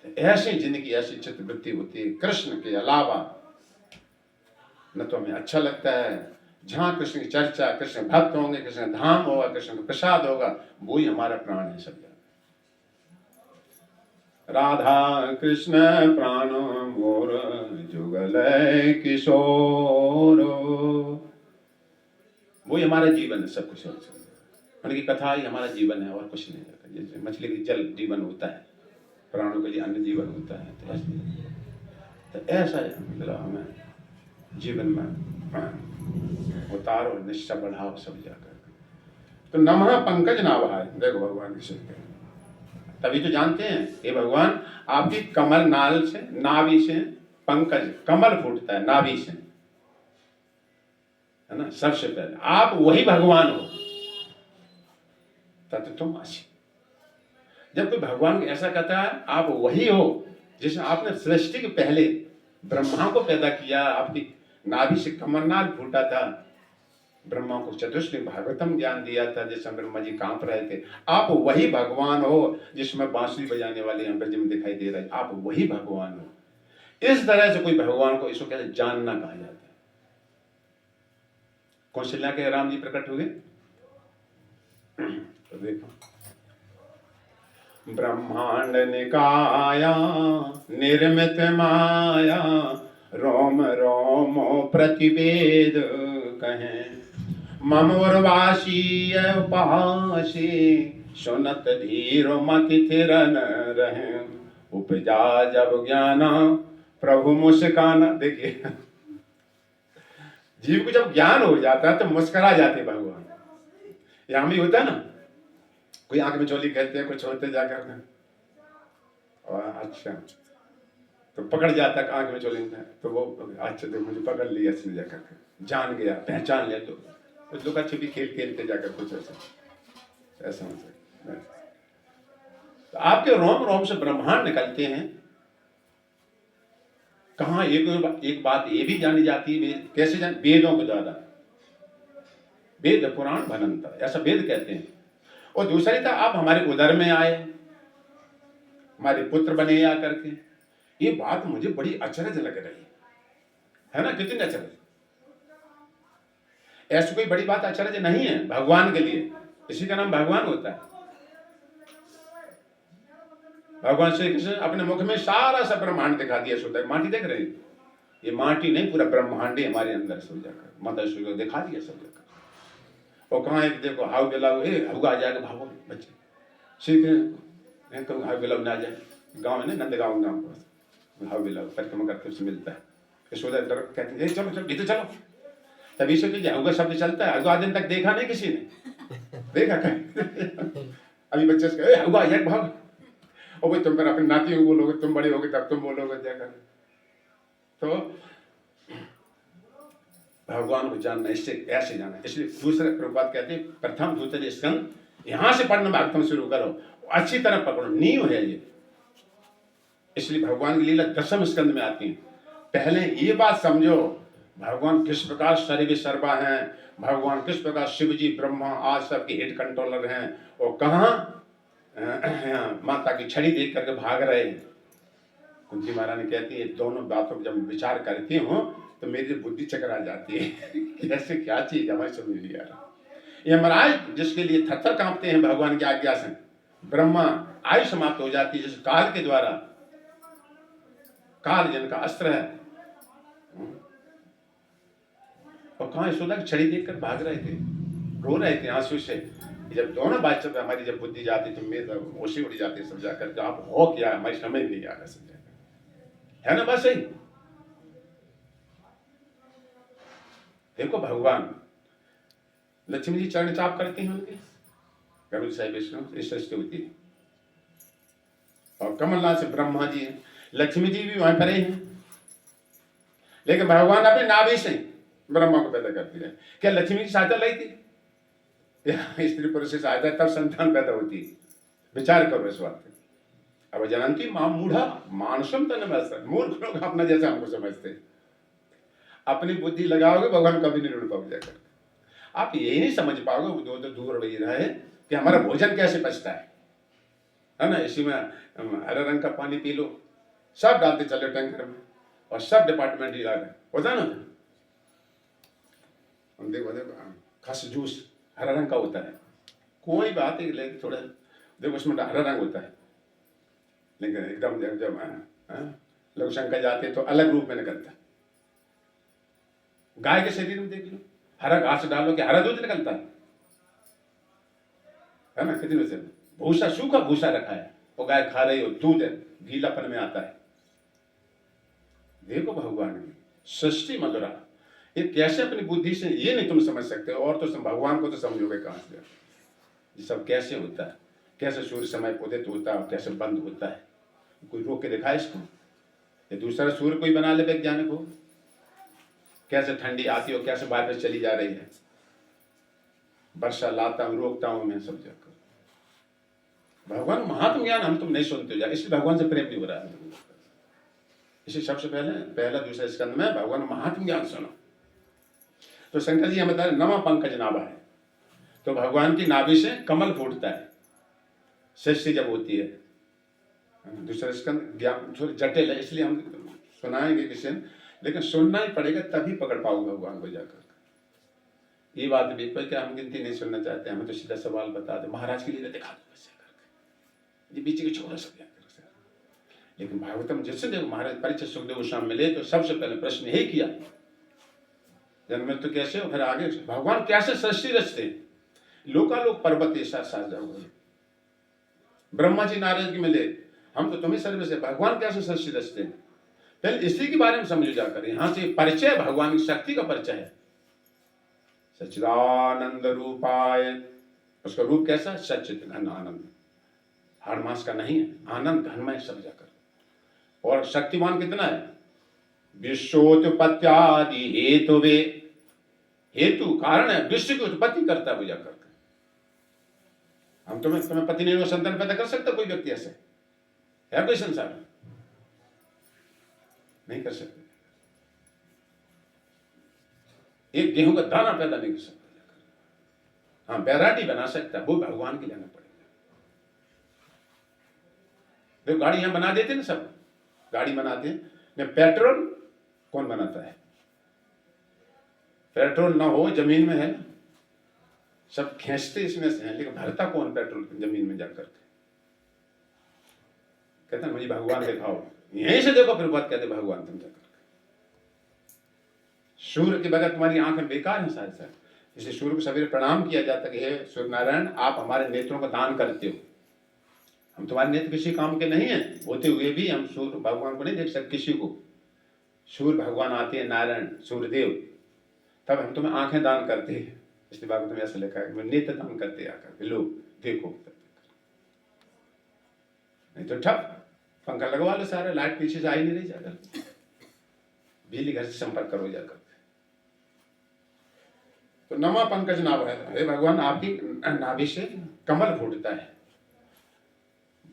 तो ऐसी जिंदगी, ऐसी चित्तवृत्ति होती है कृष्ण के अलावा न तो हमें अच्छा लगता है। जहां कृष्ण की चर्चा, कृष्ण भक्त होंगे, कृष्ण धाम होगा, कृष्ण का प्रसाद होगा, वो ही हमारा प्राण है सब। राधा कृष्ण प्राण मोर जुगल किशोर, वो ही हमारा जीवन है, सब कुछ। उनकी कथा ही हमारा जीवन है और कुछ नहीं है। जैसे मछली के जल जीवन होता है, प्राणों के लिए अन्य जीवन होता है। तो ऐसा है, मतलब हमें जीवन में उतार और निश्चय बढ़ाओ सब जाकर। तो नमः पंकज नाभाय, देखो भगवान की शक्ति, तभी तो जानते हैं ये भगवान आपकी कमल नाल से, नाभि से पंकज कमल फूटता है, नाभि से, है ना। सबसे पहले आप वही भगवान हो, तत् तुम आसी। जब कोई भगवान ऐसा कहता है आप वही हो, जिसने आपने सृष्टि के पहले ब्रह्मा को पैदा किया, आपकी नाभि से कमलनाल फूटा था, ब्रह्मा को चतुष्टय भागवतम ज्ञान दिया था, जिसमें ब्रह्मा जी कांप रहे थे। आप वही भगवान हो, जिसमें बांसुरी बजाने वाले अंग्रेजी में दिखाई दे रहे हैं, आप वही भगवान हो। इस तरह से कोई भगवान को, इसको कहते जानना कहा जाता है। कौशल्या के राम जी प्रकट हुए, तो देखो ब्रह्मांड निकाया निर्मित माया, रोम रोमो प्रतिवेद कहें। मम उर्वासी उपहासी, सुनत धीर मति थिरन रहे। उपजा जब ज्ञाना प्रभु मुस्काना। देखिए, जीव को जब ज्ञान हो जाता है तो मुस्कुरा जाते भगवान। यहाँ भी होता है ना, कोई आंख में चोली कहते हैं, कुछ होते जाकर अच्छा तो पकड़ जाता है आंख में चोली, तो वो अच्छा तो मुझे पकड़ लिया इसने, जाकर जान गया, पहचान लिया। तो कुछ लोग अच्छे भी खेल खेलते जाकर कुछ ऐसा हो सकता। तो आपके रोम रोम से ब्रह्मांड निकलते हैं। कहाँ एक बात ये भी जानी जाती है, कैसे जान, वेदों के द्वारा। वेद पुराण भनंता, ऐसा वेद कहते हैं। और दूसरी था, आप हमारे उदर में आए, हमारे पुत्र बने आ करके। ये बात मुझे बड़ी अचरज लग रही है ना, कितनी अचरज। ऐसी कोई बड़ी बात अचरज नहीं है भगवान के लिए, इसी का नाम भगवान होता है। भगवान श्री कृष्ण अपने मुख में सारा सा ब्रह्मांड दिखा दिया। सुधा माटी देख रहे हैं, ये माटी नहीं, पूरा ब्रह्मांड ही हमारे अंदर सो जाकर माता श्री को दिखा दिया सब जगह। और कहाँ एक देखो हाउ बिलाव, हुआ आ जाएगा भागो बच्चे, श्री कृष्ण हाउ बिलाव ना आ जाए। गाँव है ना, नंदगांव नाम पर हाउ बिलाव परिक्रमा करते उससे मिलता है। यशोदा कहते हैं चलो चलो भीतर चलो, तभी से हुआ शब्द चलता है। हुआ दिन तक देखा नहीं किसी ने, देखा कहीं अभी बच्चे से हुआ यार भाग, और भाई तुम पर अपने नाती को बोलोगे, तुम बड़े होगे तब तुम बोलोगे क्या कर। तो भगवान को जानना, इससे ऐसे जाना। इसलिए दूसरे प्रभुपाद कहते हैं प्रथम दूसरे स्कंद, यहां से पढ़ना भागवतम शुरू करो, अच्छी तरह पकड़ो, नींव है ये। इसलिए भगवान की लीला दसम स्कंद में आती है। पहले ये बात समझो, भगवान किस प्रकार सर्वे सर्वा हैं, भगवान किस प्रकार शिव जी ब्रह्मा आज सबके हेड कंट्रोलर हैं, और कहाँ माता की छड़ी देख करके भाग रहे हैं। कुंती महारानी कहती है दोनों बातों को जब विचार करती हूँ तो मेरी बुद्धि चकरा जाती है। ऐसे क्या चीज हमारी समझ नहीं आ रहा। यमराज जिसके लिए थरथर कांपते हैं भगवान की आज्ञा से, ब्रह्मा आयु समाप्त हो जाती है जिस काल के द्वारा, काल जिनका अस्त्र है, और कहाँ यशोदा की छड़ी देखकर भाग रहे थे, रो रहे थे आंसू से। जब दोनों बात जब हमारी जब बुद्धि जाती तो मेरे होशी उड़ जाती सब जाकर, तो आप हो क्या हमारी समझ नहीं आ रहा सब जाकर, है ना बात सही। देखो भगवान लक्ष्मी जी चरण चाप करते हैं उनके, गरुड़ साहिब विष्णु सृष्टि होती है, और कमलनाथ से ब्रह्मा जी हैं, लक्ष्मी जी भी वहां परे हैं, लेकिन भगवान अपने नाभि से ब्रह्मा को पैदा करती है। क्या लक्ष्मी की सहायता लाई थी? स्त्री पुरुष की सहायता तब संतान पैदा होती है। विचार करो इस बात पे। अब जानती मां मूढ़ा मानसम तन में, मूर्ख लोग अपना जैसा हमको समझते, अपनी बुद्धि लगाओगे भगवान कभी नहीं रुड़ पाओगे जाकर। आप यही नहीं समझ पाओगे दो तो दूर वही रहे कि हमारा भोजन कैसे बचता है ना। इसी में हरे रंग का पानी पी लो, सब डालते चले टैंकर में, और सब डिपार्टमेंट ही डाले होता ना। देखो देखो खस जूस हरा रंग का होता है, कोई बात है, लेकिन थोड़ा देखो उसमें हरा रंग होता है, लेकिन एकदम जब लघु शंकर जाते तो अलग रूप में निकलता है। गाय के शरीर में देख लो, हरा घास डालो कि हरा दूध निकलता है ना। कितने से भूसा, सूखा भूसा रखा है, वो गाय खा रही हो, दूध है, गीलापन में आता है। देखो भगवान की सृष्टि मधुरा, ये कैसे अपनी बुद्धि से ये नहीं तुम समझ सकते, और तो भगवान को तो समझोगे कहां से। ये सब कैसे होता है, कैसे सूर्य समय उदित होता है, कैसे बंद होता है, कोई रोक के दिखाए इसको? ये दूसरा सूर्य कोई बना ले वैज्ञानिक हो, कैसे ठंडी आती हो, कैसे बारिश चली जा रही है, वर्षा लाता हूं, रोकता हूं मैं, सब जगह। भगवान महात्म ज्ञान हम तुम नहीं सुनते जा, इसलिए भगवान से प्रेम नहीं हो रहा है। इसी सबसे पहला दूसरे स्कंद में भगवान महात्म ज्ञान सुनो। तो शंकर जी हमें बता रहे नमा पंकज नाभा है, तो भगवान की नाभि से कमल फूटता है सृष्टि जब होती है। दूसरे स्कंद ज्ञान थोड़ी जटिल है, इसलिए हम सुनाएंगे किसी ने, लेकिन सुनना ही पड़ेगा तभी पकड़ पाओगे भगवान को जाकर। ये बात भी पर क्या हम गिनती नहीं सुनना चाहते, हमें तो सीधा सवाल बता दो, महाराज के लिए दिखा दो वैसे करके, ये बीच के छोड़ा सब याद करो सर। लेकिन भागवतम जैसे देखो महाराज परीक्षित सुखदेव गोस्वामी मिले तो सबसे पहले प्रश्न यही किया, जन्म मृत्यु कैसे हो, फिर आगे भगवान कैसे सृष्टि रचते हैं, लोकालोक पर्वत ऐसा साझा हुए। ब्रह्मा जी नारद जी मिले, हम तो तुम्हें सर्व से, भगवान कैसे सृष्टि रचते हैं, पहले इसी के बारे में समझो जाकर। यहां से परिचय भगवान की शक्ति का परिचय है। सच्चिदानंद रूपाय, उसका रूप कैसा, सच्चित घन आनंद, हर मास का नहीं है, आनंद घनमय सब जाकर। और शक्तिमान कितना है, विश्वोत्पत्त्यादि हेतु वे, हेतु कारण है, विश्व की उत्पत्ति करता है जाकर। हम तुम्हें पति नहीं हो संतान पैदा कर सकता कोई व्यक्ति, ऐसे है कोई संसार में, नहीं कर सकते। एक गेहूं का दाना पैदा नहीं कर सकता। हाँ बैराटी बना सकता है, वो भगवान के लेना पड़ेगा। देखो गाड़ी यहां बना देते ना, सब गाड़ी बनाते हैं, पेट्रोल कौन बनाता है, पेट्रोल ना हो जमीन में है ना, सब खींचते इसमें से हैं, लेकिन भरता कौन पेट्रोल जमीन में जाकर के, कहते हैं मुझे भगवान दिखाओ, यहीं से देखो, फिर बात कहते भगवान तुम जाकर। सूर्य के बगैर तुम्हारी आंखें बेकार हैं सारे सारे, इसलिए सूर्य को सवेरे प्रणाम किया जाता है कि हे सूर्य नारायण आप हमारे नेत्रों का दान करते हो, हम तुम्हारे नेत्र किसी काम के नहीं है होते हुए भी हम सूर्य भगवान को नहीं देख सकते किसी को। सूर्य भगवान आते हैं, नारायण सूर्यदेव, तब हम तुम्हें आंखें दान करते हैं। इसलिए बात तुम्हें ऐसा लिखा है नेत्र दान करते आकर लो देखो, नहीं तो ठप पंखा लगवा लो सारे, लाइट पीछे से आई नहीं रही, जाकर बिजली घर से संपर्क करो जाकर। तो नमा पंकज नाभ है, हे भगवान आपकी नाभि से कमल फूटता है।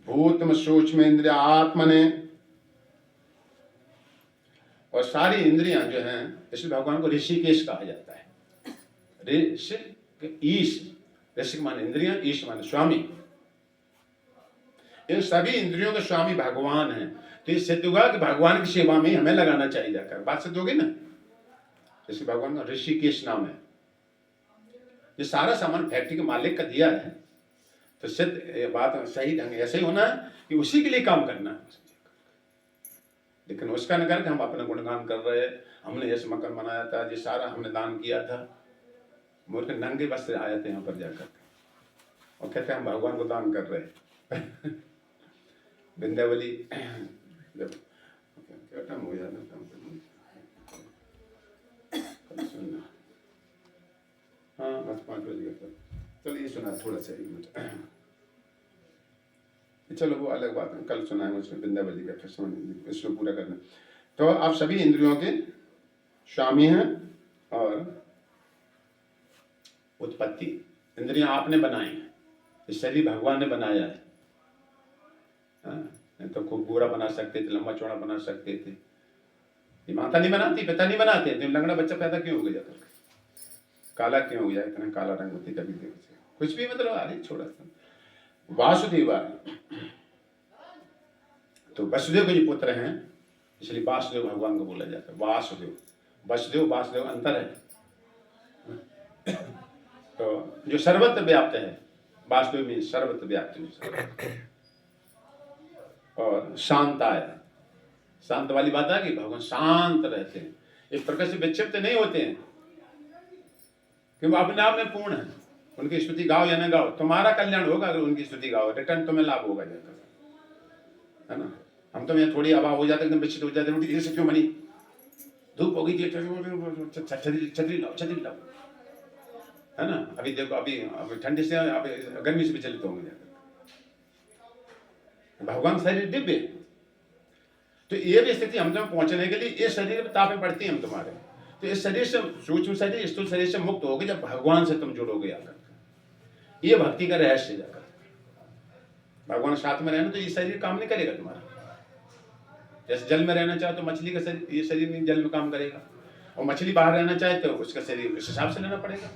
भूतम सूक्ष्म इंद्रिया आत्मने, और सारी इंद्रियां जो हैं, इसलिए भगवान को ऋषिकेश कहा जाता है। ईश, ऋषि माने इंद्रियां, ईश माने स्वामी, इन सभी इंद्रियों के स्वामी भगवान हैं। तो ये सिद्ध हुआ कि भगवान की सेवा में हमें लगाना चाहिए जाकर। बात सिद्ध होगी ना, जैसे भगवान का ऋषिकेश नाम है। ये सारा सामान फैक्ट्री के मालिक का दिया है, तो सिद्ध बात सही ढंग ऐसे ही होना है कि उसी के लिए काम करना है। लेकिन उसका न करके हम अपना गुणगान कर रहे हैं, हमने ऐसे मकान बनाया था, ये सारा हमने दान किया था, मूर्ख नंगे वस्त्र आए थे यहाँ पर जाकर और कहते हैं हम भगवान को दान कर रहे हैं। बिंदावली जब क्या टाइम हो जाता सुनना, हाँ बस 5 बजे तक, चलो ये सुना थोड़ा सा 1 मिनट, चलो वो अलग बात है, कल सुनाएंगे उसमें बिंदावली का, फिर समझ इसको पूरा करना। तो आप सभी इंद्रियों के स्वामी हैं और उत्पत्ति, इंद्रियां आपने बनाई हैं, इस शरीर भगवान ने बनाया है। नहीं तो खूब गोरा बना सकते थे, लंबा चौड़ा बना सकते थे, ये माता नहीं बनाती, पिता नहीं बनाते, तो लंगड़ा बच्चा पैदा क्यों हो गया, काला क्यों हो गया, इतना काला रंग होती कभी कुछ भी, मतलब अरे छोड़ा सा। वासुदेव, तो वसुदेव के जो पुत्र हैं इसलिए वासुदेव भगवान को बोला जाता है। वासुदेव, वसुदेव वासुदेव अंतर है। तो जो सर्वत्र व्याप्त है, वासुदेव में सर्वत्र व्याप्त, और शांताय, शांत वाली बात है कि भगवान शांत रहते हैं, एक प्रकार से विक्षिप्त नहीं होते हैं, क्योंकि अपने आप में पूर्ण है। उनकी स्तुति गाओ या न गाओ, तुम्हारा कल्याण होगा अगर उनकी स्तुति गाओ, रिटर्न तुम्हें लाभ होगा जाकर, है ना। हम तो यहाँ थोड़ी हवा हो जाते एकदम विक्षिप्त हो जाते, रोटी से क्यों बनी, धूप हो गई, छतरी लाओ, छतरी लाओ, है ना। अभी देखो अभी ठंडी से, अभी गर्मी से विचलित होंगे जाकर। भगवान शरीर दिव्य, तो ये भी स्थिति हम तक पहुंचने के लिए ये शरीर में तापें पड़ती हैं हम तुम्हारे, तो इस शरीर से, सूक्ष्म शरीर स्थूल शरीर से मुक्त होगे जब भगवान से तुम जुड़ोगे आकर। ये भक्ति का रहस्य जाकर, भगवान साथ में रहना तो ये शरीर काम नहीं करेगा तुम्हारा। जैसे जल में रहना चाहे तो मछली का शरीर, ये शरीर नहीं जल में काम करेगा, और मछली बाहर रहना चाहे तो उसका शरीर इस हिसाब से लेना पड़ेगा।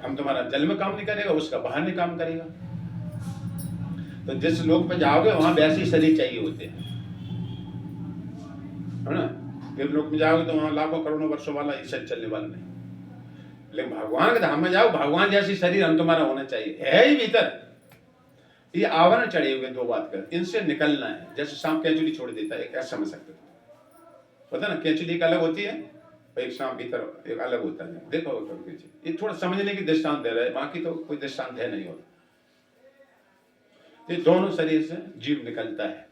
हम तुम्हारा जल में काम नहीं करेगा, उसका बाहर नहीं काम करेगा। तो जिस लोक पे जाओगे वहां वैसे ही शरीर चाहिए होते हैं, है ना। देव लोक में जाओगे तो वहां लाखों करोड़ों वर्षों वाला ये शरीर चलने वाला नहीं, लेकिन भगवान के धाम में जाओ, भगवान जैसी शरीर हम तुम्हारा होना चाहिए, है ही भीतर। ये आवरण चढ़े हुए दो बात कर, इनसे निकलना है। जैसे सांप केंचुली छोड़ देता है, एक ऐसा समझ सकते हो, पता ना केंचुली एक अलग होती है, एक सांप भीतर एक अलग होता है, देखो ये थोड़ा समझने की दृष्टांत दे रहा है, बाकी तो कोई दृष्टांत है नहीं होता। ये दोनों शरीर से जीव निकलता है,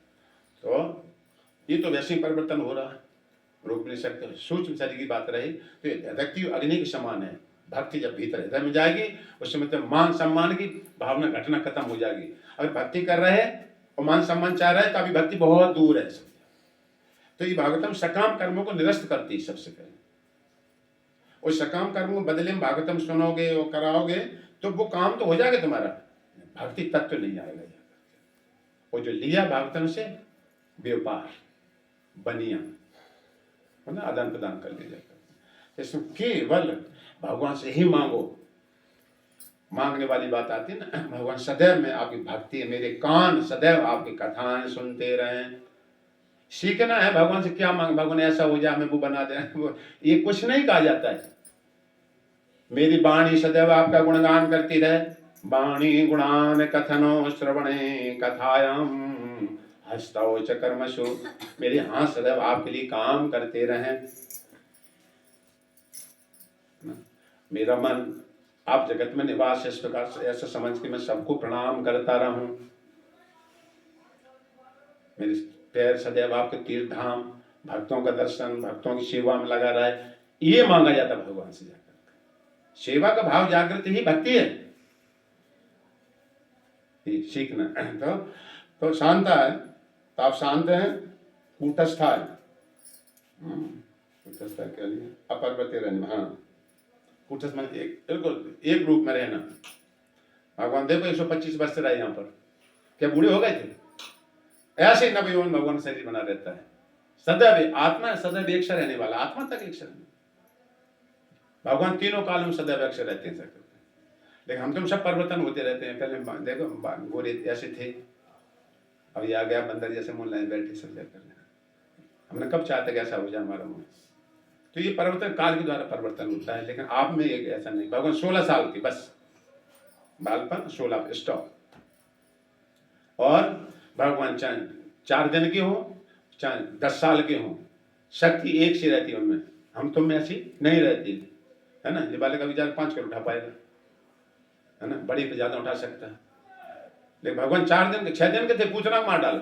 तो ये तो वैसे ही परिवर्तन हो रहा है, रोक नहीं सकते। सूक्ष्म शरीर की बात रही तो व्यक्ति अग्नि के समान है। भक्ति जब भीतर हृदय में जाएगी, उस समय तो मान सम्मान की भावना घटना खत्म हो जाएगी। अगर भक्ति कर रहे हैं और मान सम्मान चाह रहे हैं तो अभी भक्ति बहुत दूर है। तो ये भागवतम सकाम कर्मों को निरस्त करती है सबसे पहले। और सकाम कर्मों के बदले में भागवतम सुनोगे और कराओगे तो वो काम तो हो जाएगा तुम्हारा, भक्ति तत्व नहीं आएगा। और जो लिया भागवतम से व्यापार बनिया ना, आदान प्रदान कर लिया जाता है। इसमें केवल भगवान से ही मांगो। मांगने वाली बात आती है ना, भगवान सदैव में आपकी भक्ति, मेरे कान सदैव आपकी कथाएं सुनते रहें। सीखना है भगवान से, क्या मांग, भगवान ऐसा हो जाए, हमें वो बना दे, ये कुछ नहीं कहा जाता है। मेरी वाणी सदैव आपका गुणगान करती रहे। वाणी गुणान कथनो श्रवणे कथायाम हस्तौ च कर्मसु, मेरे हाथ सदैव आपके लिए काम करते रहें। मेरा मन आप जगत में निवास, इस प्रकार से ऐसा समझ के मैं सबको प्रणाम करता रहूं। मेरे पैर सदैव आपके तीर्थ धाम, भक्तों का दर्शन, भक्तों की सेवा में लगा रहे, ये मांगा जाता भगवान से जाकर। सेवा का भाव जागृत ही भक्ति है। सीखना तो शांत है, तो आप शांत हैं, कूटस्था है। कूटस्था क्या लिए अपरवते रहना, हाँ कूटस्थ में बिल्कुल एक रूप में रहना। भगवान देखो 125 वर्ष रहे यहाँ पर, क्या बूढ़े हो गए थे? ऐसे नवयौवन भगवान शरीर बना रहता है। सदैव आत्मा सदैव एक सा रहने वाला, आत्मा तक एक सा रहने। भगवान तीनों काल में सदैव एक सा रहते हैं। लेकिन हम तुम सब परिवर्तन होते रहते हैं। पहले देखो गोरे ऐसे थे, अब ये आ गया बंदर जैसे मुँह लाए बैठे सब कर। हमने कब चाहते कि ऐसा हो जाए हमारा मुँह? तो ये परिवर्तन काल के द्वारा परिवर्तन होता है, लेकिन आप में एक ऐसा नहीं। भगवान 16 साल की बस बालपन, 16 स्टॉप। और भगवान चाहे 4 दिन के हो, चाहे 10 साल के हो, शक्ति एक सी रहती है उनमें। हम तुम में ऐसी नहीं रहती है ना। ये बालक अभी जाकर 5 किलो उठा पाएगा, है ना, बड़ी पे ज्यादा उठा सकता है। लेकिन भगवान 4 दिन के 6 दिन के थे, पूछना मार डाला।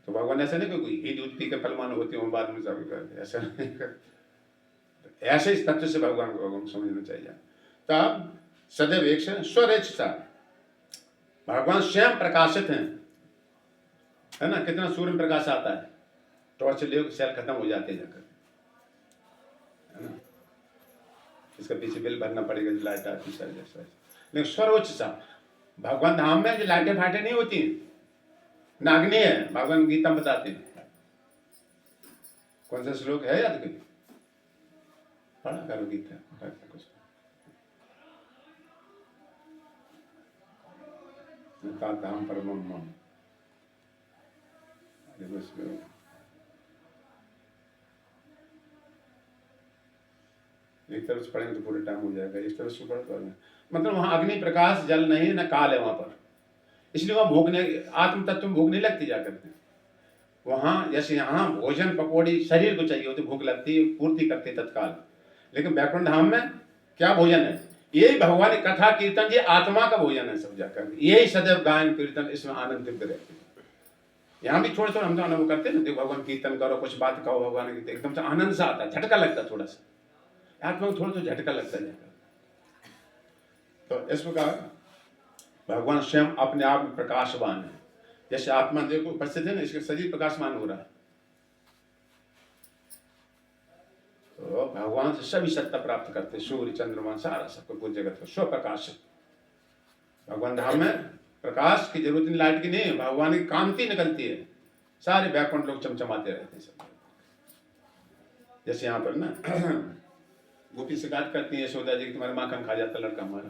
तो भगवान ऐसा नहीं कोई ही दूध पी के फलमान होती हूँ बाद में सब करते, ऐसा नहीं करते। ऐसे इस तत्व से भगवान को भगवान समझना चाहिए। तब सदैव एक से स्वरेच्छा, भगवान स्वयं प्रकाशित हैं, है ना। कितना सूर्य में प्रकाश आता है, टॉर्च ले सेल खत्म हो जाते हैं जाकर, है ना। इसका पीछे बिल भरना पड़ेगा, लाइट आती है जैसा। लेकिन सर्वोच्च सा भगवान धाम में जो लाइटें फाइटें नहीं होती, नागनी है। भगवान गीता में बताते हैं। कौन सा श्लोक है याद करिए, पढ़ा करो गीता कुछ। धाम परमम मम, एक तरफ से पढ़ेंगे तो पूरे टाइम हो जाएगा, इस तरफ से पढ़। मतलब वहां अग्नि प्रकाश जल नहीं, न काल है वहां पर, इसलिए वहां भूख नहीं, आत्म तत्व में भूख नहीं लगती जाकर के। वहां जैसे यहाँ भोजन पकौड़ी शरीर को चाहिए होती, भूख लगती है, पूर्ति करते तत्काल। लेकिन वैकुंठ धाम में क्या भोजन है? यही भगवान की कथा कीर्तन, ये आत्मा का भोजन है सब जाकर। यही सदैव गायन कीर्तन, इसमें आनंद दिव्य रहते हैं। यहाँ भी थोड़ा थोड़ा हम तो अनुभव करते हैं ना, देखो भगवान कीर्तन करो, कुछ बात कहो भगवान की, एकदम से आनंद सा आता है, झटका लगता है थोड़ा सा, आत्मा को थोड़ा सा झटका लगता है। तो इस प्रकार भगवान स्वयं अपने आप में प्रकाशवान है। जैसे आत्मा देखो उपस्थित है ना, इसके शरीर प्रकाशमान हो रहा है। तो भगवान से सभी सत्ता प्राप्त करते, सूर्य चंद्रमा सारा सब कुछ जगत को स्वप्रकाशित। भगवान धाम में प्रकाश की जरूरत नहीं, लाइट की नहीं, भगवान की कांति निकलती है, सारे बैकुंठ लोग चमचमाते रहते हैं सब। जैसे यहाँ पर ना गोपी शिकायत करती है यशोदा जी, तुम्हारे माखन खा जाता लड़का हमारा।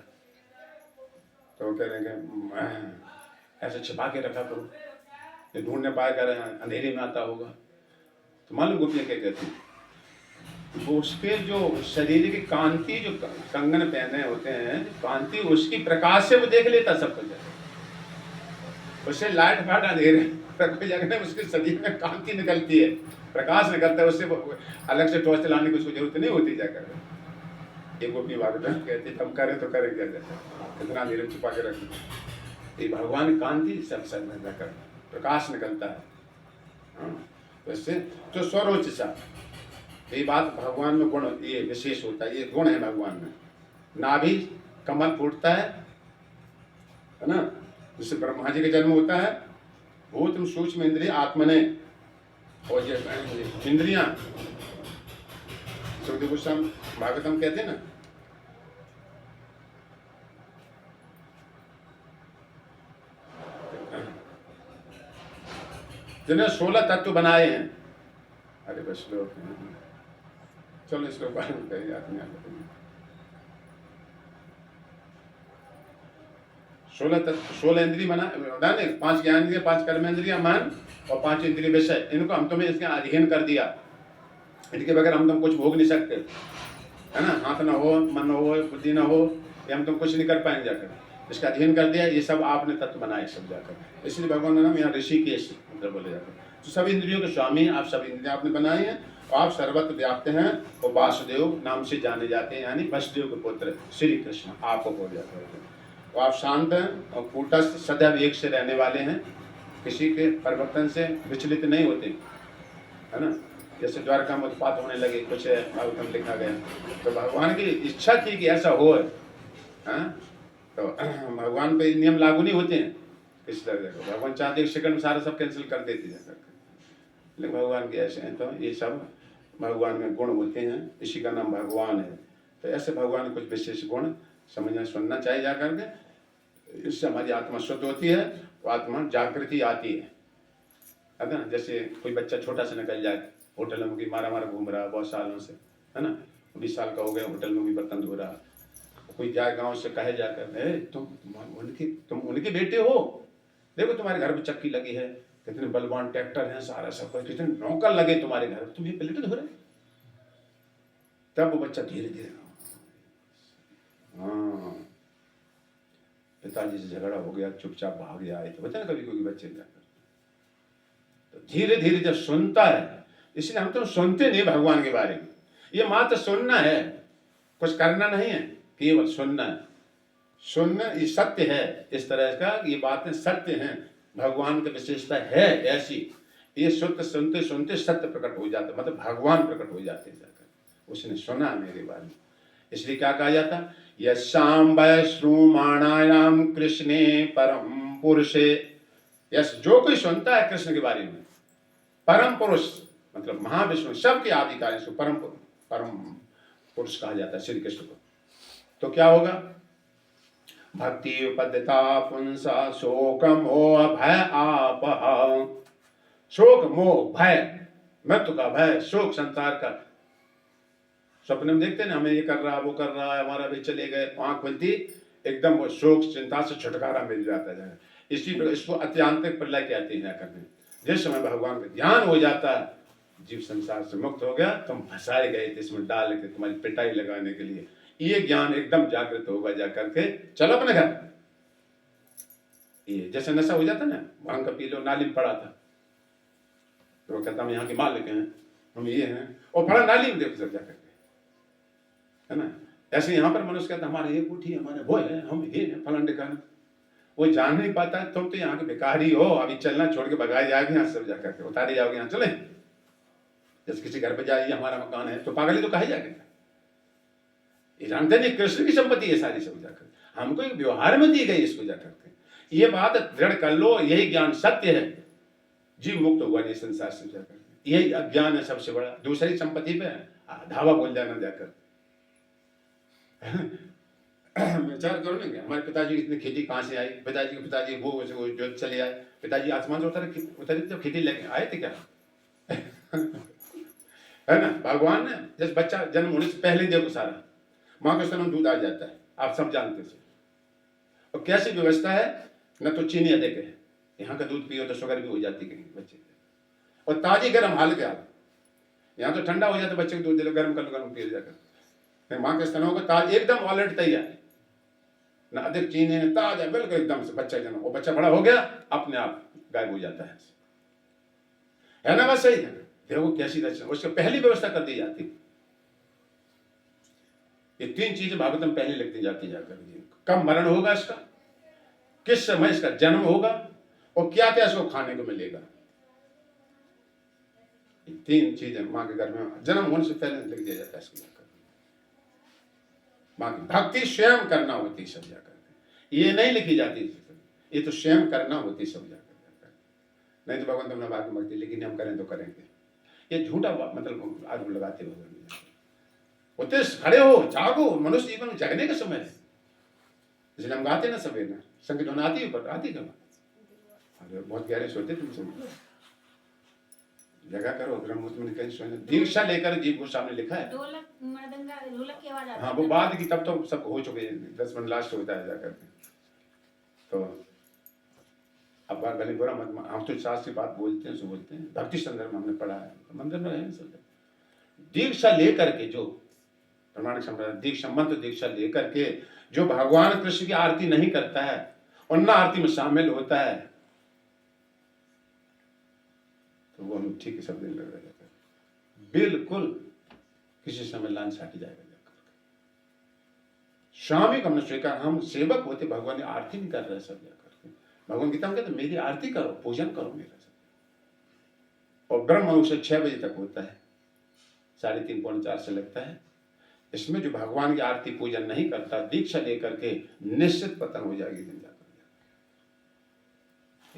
तो कह रहे हैं ऐसे छिपा के रखा करो, ये ढूंढने पाएगा, अंधेरे में आता होगा। तो मालूम गोपियाँ क्या कहती हैं? वो उसके जो शरीर की कांति, जो कंगन पहने होते हैं, कांति उसकी प्रकाश से वो देख लेता सब कुछ। उससे लाइट फाट अंधेरे कोई जगह में उसके शरीर में कांति निकलती है, प्रकाश निकलता है, उससे अलग से टॉर्च चलाने की उसको जरूरत नहीं होती जाकर। एक गोपी भागवत कहती हम करें तो करें क्या जाता, कितना अंधेरे छुपा के रखें। ये भगवान कांति सब में जाकर प्रकाश निकलता है। वैसे तो स्वरोच सा ये बात भगवान में गुण ये विशेष होता है, ये गुण है भगवान में। नाभि कमल फूटता है ना, जिससे ब्रह्मा जी का जन्म होता है। भूत सूक्ष्म इंद्रिय आत्मने, और ये इंद्रियां सुखदेव गोस्वामी भागवतम कहते हैं ना, जिन्हें 16 तत्व बनाए हैं। अरे बस लोग चलो इसको पालन करिए, याद नहीं आता। 16 तत्व, 16 इंद्रिय बना, 5 ज्ञानेंद्रिय, 5 कर्मेंद्रिय, मन और 5 इंद्रिय विषय। इनको हम तुम्हें इसके अधीन कर दिया, इनके बगैर हम तुम कुछ भोग नहीं सकते, है ना। हाथ ना हो, मन ना हो, बुद्धि ना हो, ये हम तुम कुछ नहीं कर पाएंगे जाकर। इसका अधीन कर दिया, ये सब आपने तत्व बनाए सब जाकर। इसलिए भगवान का नाम यहाँ ऋषिकेश मतलब बोले जाते हैं। तो सभी इंद्रियों के स्वामी आप, सब इंद्रियां आपने बनाई हैं और आप सर्वत्र व्याप्त हैं और वासुदेव नाम से जाने जाते हैं, यानी वसुदेव के पुत्र श्री कृष्ण आपको बोल जाते हैं। तो आप शांत हैं और कूटस्थ, सदैव एक से रहने वाले हैं, किसी के परिवर्तन से विचलित नहीं होते, है ना। जैसे द्वारका में उत्पात होने लगे, कुछ भागवतम लिखा गया, तो भगवान की इच्छा थी कि ऐसा हो, तो भगवान पे नियम लागू नहीं होते हैं इस तरह से। भगवान चाहते एक सेकंड में सारा सब कैंसिल कर देते जाकर, लेकिन भगवान के ऐसे हैं। तो ये सब भगवान में गुण होते हैं, इसी का नाम भगवान है। तो ऐसे भगवान कुछ विशेष गुण समझना सुनना चाहिए जाकर के, इससे हमारी आत्मा शुद्ध होती है, वो आत्मा जागृति आती है ना। जैसे कोई बच्चा छोटा सा निकल जाए होटल में भी मारा घूम रहा बहुत सालों से, है ना, 20 साल का हो गया, होटल में भी बर्तन धो रहा। कोई जाए गांव से कहे जाकर तुम उनके बेटे हो, देखो तुम्हारे घर में चक्की लगी है, कितने बलवान ट्रैक्टर हैं, सारा सब कुछ, कितने नौकर लगे तुम्हारे घर, तुम ये प्लेट धो रहे। तब वो बच्चा धीरे धीरे, हाँ पिताजी से झगड़ा हो गया, चुपचाप भाग गया, तो बता ना कभी कोई बच्चे जाकर, तो धीरे धीरे जब सुनता है। इसलिए हम तो सुनते नहीं भगवान के बारे में, ये मात्र सुनना है, कुछ करना नहीं है, केवल सुनना है। सुनना ये सत्य है, इस तरह का ये बातें सत्य हैं, भगवान की विशेषता है ऐसी। ये शुद्ध सुनते सुनते सत्य प्रकट हो जाता, मतलब भगवान प्रकट हो जाते जाकर। उसने सुना मेरे बारे में, इसलिए क्या कहा जाता, यशाम वैश्रुमाणायाम कृष्णे परम पुरुषे। यस, जो कोई सुनता है कृष्ण के बारे में, परम पुरुष मतलब महाविष्णु, सबके आदि कार्य से परम पुरुष कहा जाता है श्री कृष्ण को। तो क्या होगा, भक्ति उपद्यता पुंसा शोक मोह भय आपह। शोक मोह भय, मृत्यु का भय, शोक संसार का, सपने में देखते ना हमें ये कर रहा वो कर रहा है, हमारा भी चले गए, आंख खुलती एकदम वो शोक चिंता से छुटकारा मिल जाता है। इसी पर इसको अत्यांतिक प्रलय कहते हैं करने। जिस समय भगवान का ज्ञान हो जाता है, जीव संसार से मुक्त हो गया, तुम फंसाए गए थे इसमें डाल के तुम्हारी पिटाई लगाने के लिए, ये ज्ञान एकदम जागृत होगा जाकर के, चलो अपने घर। ये जैसे नशा हो जाता ना, भांग का पी लो, नाली में पड़ा था, तो कहता हम यहाँ के मालिक हैं, हम ये हैं, और पड़ा नाली में, देखो सब जाकर के, है ना। ऐसे यहाँ पर मनुष्य कहता हमारे ये कोठी, हमारे वो है, हम ये हैं, फलान ठिकाना। वो जान नहीं पाता है, तुम तो यहाँ के भिखारी हो, अभी चलना छोड़ के भगाए जाओगे यहाँ सब जाकर के, उतारे जाओगे यहाँ, चले। जैसे किसी घर पे जाइए, हमारा मकान है, तो पागल ही तो कहे जाके, ये जानते नहीं कृष्ण की संपत्ति है सारी सब जाकर, हमको एक व्यवहार में दी गई इसको जाकर के। ये बात दृढ़ कर लो, यही ज्ञान सत्य है, जीव मुक्त हुआ नहीं संसार से जाकर, यही अज्ञान है सबसे बड़ा। दूसरी संपत्ति पे धावा बोल जाना जाकर। विचार करो ना, हमारे पिताजी इतनी खेती कहाँ से आई, पिताजी के पिताजी वो जो चले आए, पिताजी आसमान से उतरे तो खेती लेके आए थे क्या? है ना। भगवान ने जैसे बच्चा जन्म होने से पहले देखो सारा माँ के स्तन दूध आ जाता है, आप सब जानते थे। और कैसी व्यवस्था है, न तो चीनी अधिक है, यहाँ का दूध पियो तो शुगर भी हो जाती कहीं बच्चे, और ताजी गर्म हाल के हाल, यहाँ तो ठंडा हो जाता, बच्चे को दूध दे लो, गर्म कर लो, गर्म पियो जाकर। माँ के स्तनों का ताज एकदम ऑलरेडी तैयार, ना अधिक चीनी ना ताजा, बिल्कुल एकदम से बच्चा जन्म, वो बच्चा बड़ा हो गया अपने आप गायब हो जाता है ना? बस सही है। देखो कैसी रचना, उसकी पहली व्यवस्था कर दी जाती। ये 3 चीजें भागवत में पहले लिखती जाती जाकर, कब मरण होगा इसका, किस समय इसका जन्म होगा, और क्या क्या इसको खाने को मिलेगा। ये 3 चीजें मां के घर में जन्म होने से पहले लिख दिया जाता है इसको जाकर। मां की भक्ति स्वयं करना होती सब जाकर, ये नहीं लिखी जाती, ये तो स्वयं करना होती सब जाकर। नहीं तो भगवान तुमने भाग भक्ति लेकिन हम करें तो करेंगे, ये झूठा मतलब आरोप लगाते हो। होते खड़े हो, जागो, मनुष्य जीवन में जगने का समय है, इसलिए हम गाते ना सवेरे ना, संगीत होना आती है, पर आती कब, अरे बहुत गहरे सोते तुम सब, जगह करो ब्रह्ममुहूर्त में कहीं सोने। दीक्षा लेकर जीव को सामने लिखा है, ढोलक मृदंगा ढोलक की आवाज आती है। हाँ वो बाद की, तब तो सब हो चुके हैं, 10 मिनट लास्ट होता है जाकर के। तो अब भले बुरा मत, हम तो शास्त्र की बात बोलते हैं, सो बोलते हैं, भक्ति संदर्भ में हमने पढ़ा है, तो मंदिर में है सब। दीक्षा लेकर के जो प्रमाणिक संप्रदाय दीक्षा मंत्र दीक्षा लेकर के जो भगवान कृष्ण की आरती नहीं करता है और न आरती में शामिल होता है, तो वो हम ठीक सब दिन लग जाता है, बिल्कुल किसी समय लांच हट जाएगा। स्वामी का हमने स्वीकार, हम सेवक होते, भगवान की आरती नहीं कर रहे सब जाकर के। भगवान गीता में कहते मेरी आरती करो, पूजन करो मेरा सब। और ब्रह्म मुहूर्त से 6 बजे तक होता है, 3:30 पौने 4 से लगता है। इसमें जो भगवान की आरती पूजन नहीं करता, दीक्षा लेकर के निश्चित पतन हो जाएगी दिन जाकर।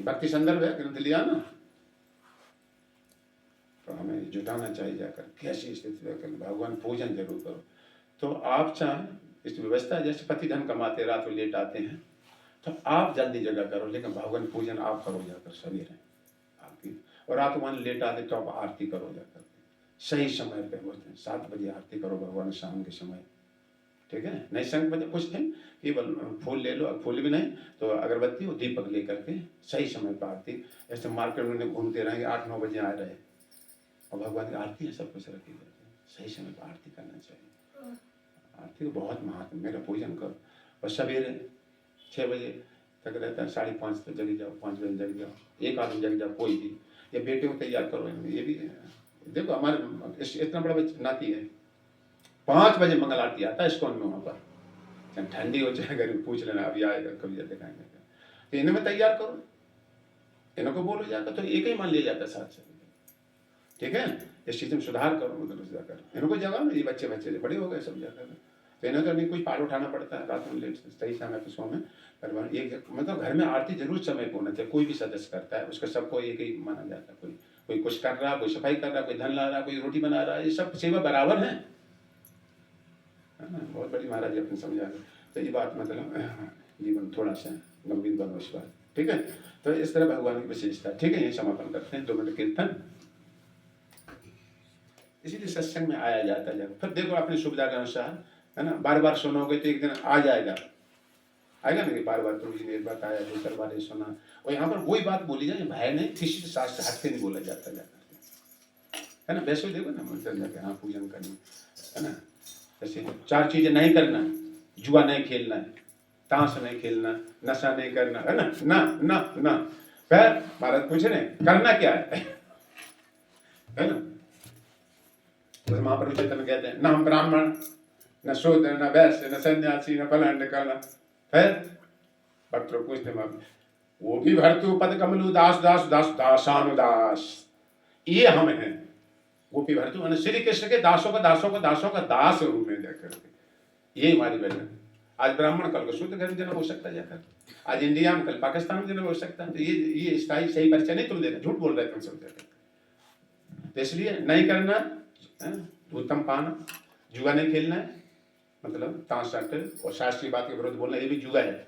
भक्ति संदर्भ है, ग्रंथ लिया ना, तो हमें जुटाना चाहिए जाकर, कैसी स्थिति में भगवान पूजन जरूर करो। तो आप चाहें इस व्यवस्था, जैसे पति धन कमाते रात को लेट आते हैं, तो आप जल्दी जगह करो, लेकिन भगवान पूजन आप करो जाकर सवेरे आपकी, और रात को मान लेट आते तो आप आरती करो जाकर सही समय पे, बोलते हैं 7 बजे आरती करो भगवान शाम के समय, ठीक है? नहीं संग बजे कुछ नहीं, केवल फूल ले लो, फूल भी नहीं तो अगरबत्ती और दीपक लेकर के सही समय पर आरती। ऐसे मार्केट में घूमते रहेंगे, 8-9 बजे आ रहे और भगवान की आरती है, सब कुछ रखी जाती है, सही समय पर आरती करना चाहिए। आरती को बहुत महत्व, मेरा पूजन करो। और सवेरे 6 बजे तक रहता है, 5:30 तक जग जाओ, 5 बजे जग जाओ, एक आदमी जग जाओ कोई भी, या बेटे को तैयार करो। ये भी देखो हमारे इतना बड़ा नाती है, 5 बजे मंगल आरती आता है इस्कॉन में, वहाँ पर चाहे ठंडी हो चाहे गर्मी, पूछ लेना अभी आएगा कभी दिखाएंगे। तो इन्हें में तैयार करो, इनको बोलो जाकर, तो एक ही मान लिया जाता है साथ से, ठीक है? इस चीज में सुधार करो, मतलब जाकर इनको जगाओ ना, ये बच्चे बड़े हो गए सब जाकर, तो इन्हें तो नहीं कुछ पार उठाना पड़ता है रात में लेट, सही समय पर सो में एक, मतलब घर में आरती जरूर समय पर होना चाहिए। कोई भी सदस्य करता है उसका सबको एक ही माना जाता है, कोई कुछ कर रहा, कोई सफाई कर रहा, कोई धन ला रहा, कोई रोटी बना रहा, ये सब सेवा बराबर है ना? बहुत बड़ी महाराज जी अपने समझा रहे, तो ये बात मतलब जीवन थोड़ा सा गंभीर बनो इस बात, ठीक है? तो इस तरह भगवान की विशेषता, ठीक है? ये समापन करते हैं, 2 मिनट कीर्तन, इसीलिए सत्संग में आया जाता है। फिर देखो अपनी सुविधा के अनुसार, है ना? बार बार सुनोगे तो एक दिन आ जाएगा ना कि बार बार तुम एक बात आया, दूसरी बार ये सुना, और यहाँ पर वही बात बोली जाए, भय नहीं, किसी से शास्त्र हट के नहीं बोला जाता है ना? वैसे देखो ना मंदिर जाके, हाँ पूजन करना है ना, जैसे 4 चीजें नहीं करना, जुआ नहीं खेलना है, ताश नहीं खेलना, नशा नहीं करना, है ना? ना ना ना, फिर भारत पूछ रहे करना क्या है ना? तो महाप्रभु चैतन्य कहते हैं, न हम ब्राह्मण, न शूद्र, न वैश्य, न सन्यासी, न फलाना करना। फिर भक्त लोग पूछते हैं, वो भी भरतु पद कमलु दास दास दास दासानुदास, ये हम हैं। गोपी भरतु मैंने श्री कृष्ण के दासों का दास रूप में जाकर के, ये हमारी वजह। आज ब्राह्मण कल को शूद्र घर में जन्म हो सकता है जाकर, आज इंडिया में कल पाकिस्तान में जन्म हो सकता है। तो ये स्थायी सही परिचय नहीं तुम दे रहे, झूठ बोल रहे तुम सब जाकर। तो इसलिए नहीं करना, उत्तम पाना, जुआ नहीं खेलना है, मतलब ताश सट्टे और शास्त्रीय बात के विरुद्ध बोलना, ये भी जुआ है,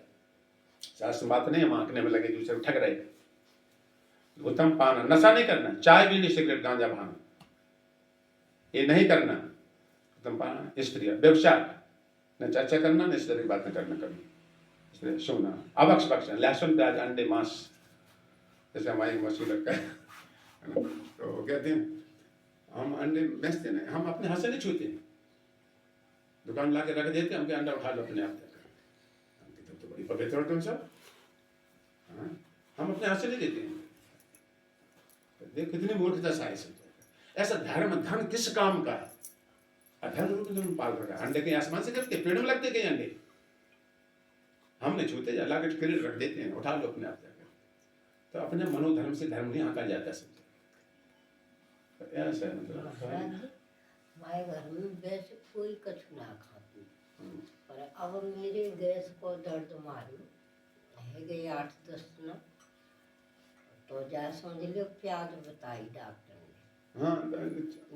शास्त्र बात नहीं, हम आंकने में लगे दूसरे को ठग रहे। उत्तम पाना, नशा नहीं करना, चाय भी नहीं, सिगरेट गांजा भांग ये नहीं करना, उत्तम पाना। स्त्रियां, व्यवसाय न चर्चा करना, न इस तरह की बातें करना कभी, इसलिए सुनना, अवक्ष भक्षण, लहसुन प्याज अंडे मांस, जैसे हमारी मशहूर लगता है, तो कहते हैं हम अंडे बेचते नहीं, हम अपने हाथ से नहीं छूते, दुकान ला के रख देते, हमके अंडा उठा लो अपने आप, तो पवित्र हो तुम सब। हाँ? हम अपने हाथ से नहीं देते हैं। देख कितनी मूर्खता से ऐसा धर्म धन किस काम का है? अधर्म रूप में पाल रखा है। अंडे कहीं आसमान से गिरते, पेड़ में लगते कहीं अंडे, हमने छूते अल्लाह के किरीट रख देते हैं, उठा लो अपने आप जाकर। तो अपने मनोधर्म से धर्म नहीं आंका जाता समझे। तो ऐसा है मतलब हमारे घर में वैसे कोई कछु ना खाती, पर अब मेरे गैस को दर्द मारू है गई 8-10 दिन, तो जा समझ लो प्याज बताई डॉक्टर ने। हाँ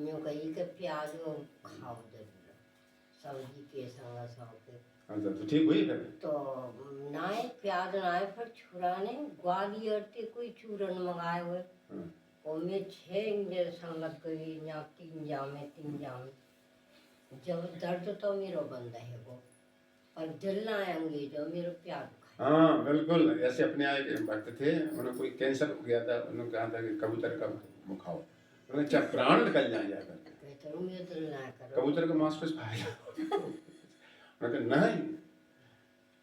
यूँ कही कि प्याज खाओ जरूर सब्जी के संग संग तो ठीक हुई फिर। तो नाए प्याज नाए पर छुरा ने ग्वालियर ते कोई चूरन मंगाए हुए, और मैं 6 इंजेक्शन लग गई या 3 जामे जब दर्द तो मेरो बंद है वो, और जलना आएंगे जो मेरो प्याज खाए। हाँ बिल्कुल, ऐसे अपने आए के भक्त थे, उन्हें कोई कैंसर हो गया था, उन्होंने कहा था कि कबूतर का वो खाओ, उन्होंने चाहे प्राण निकल जाकर कबूतर का मांस कुछ खाएगा। उन्होंने कहा नहीं,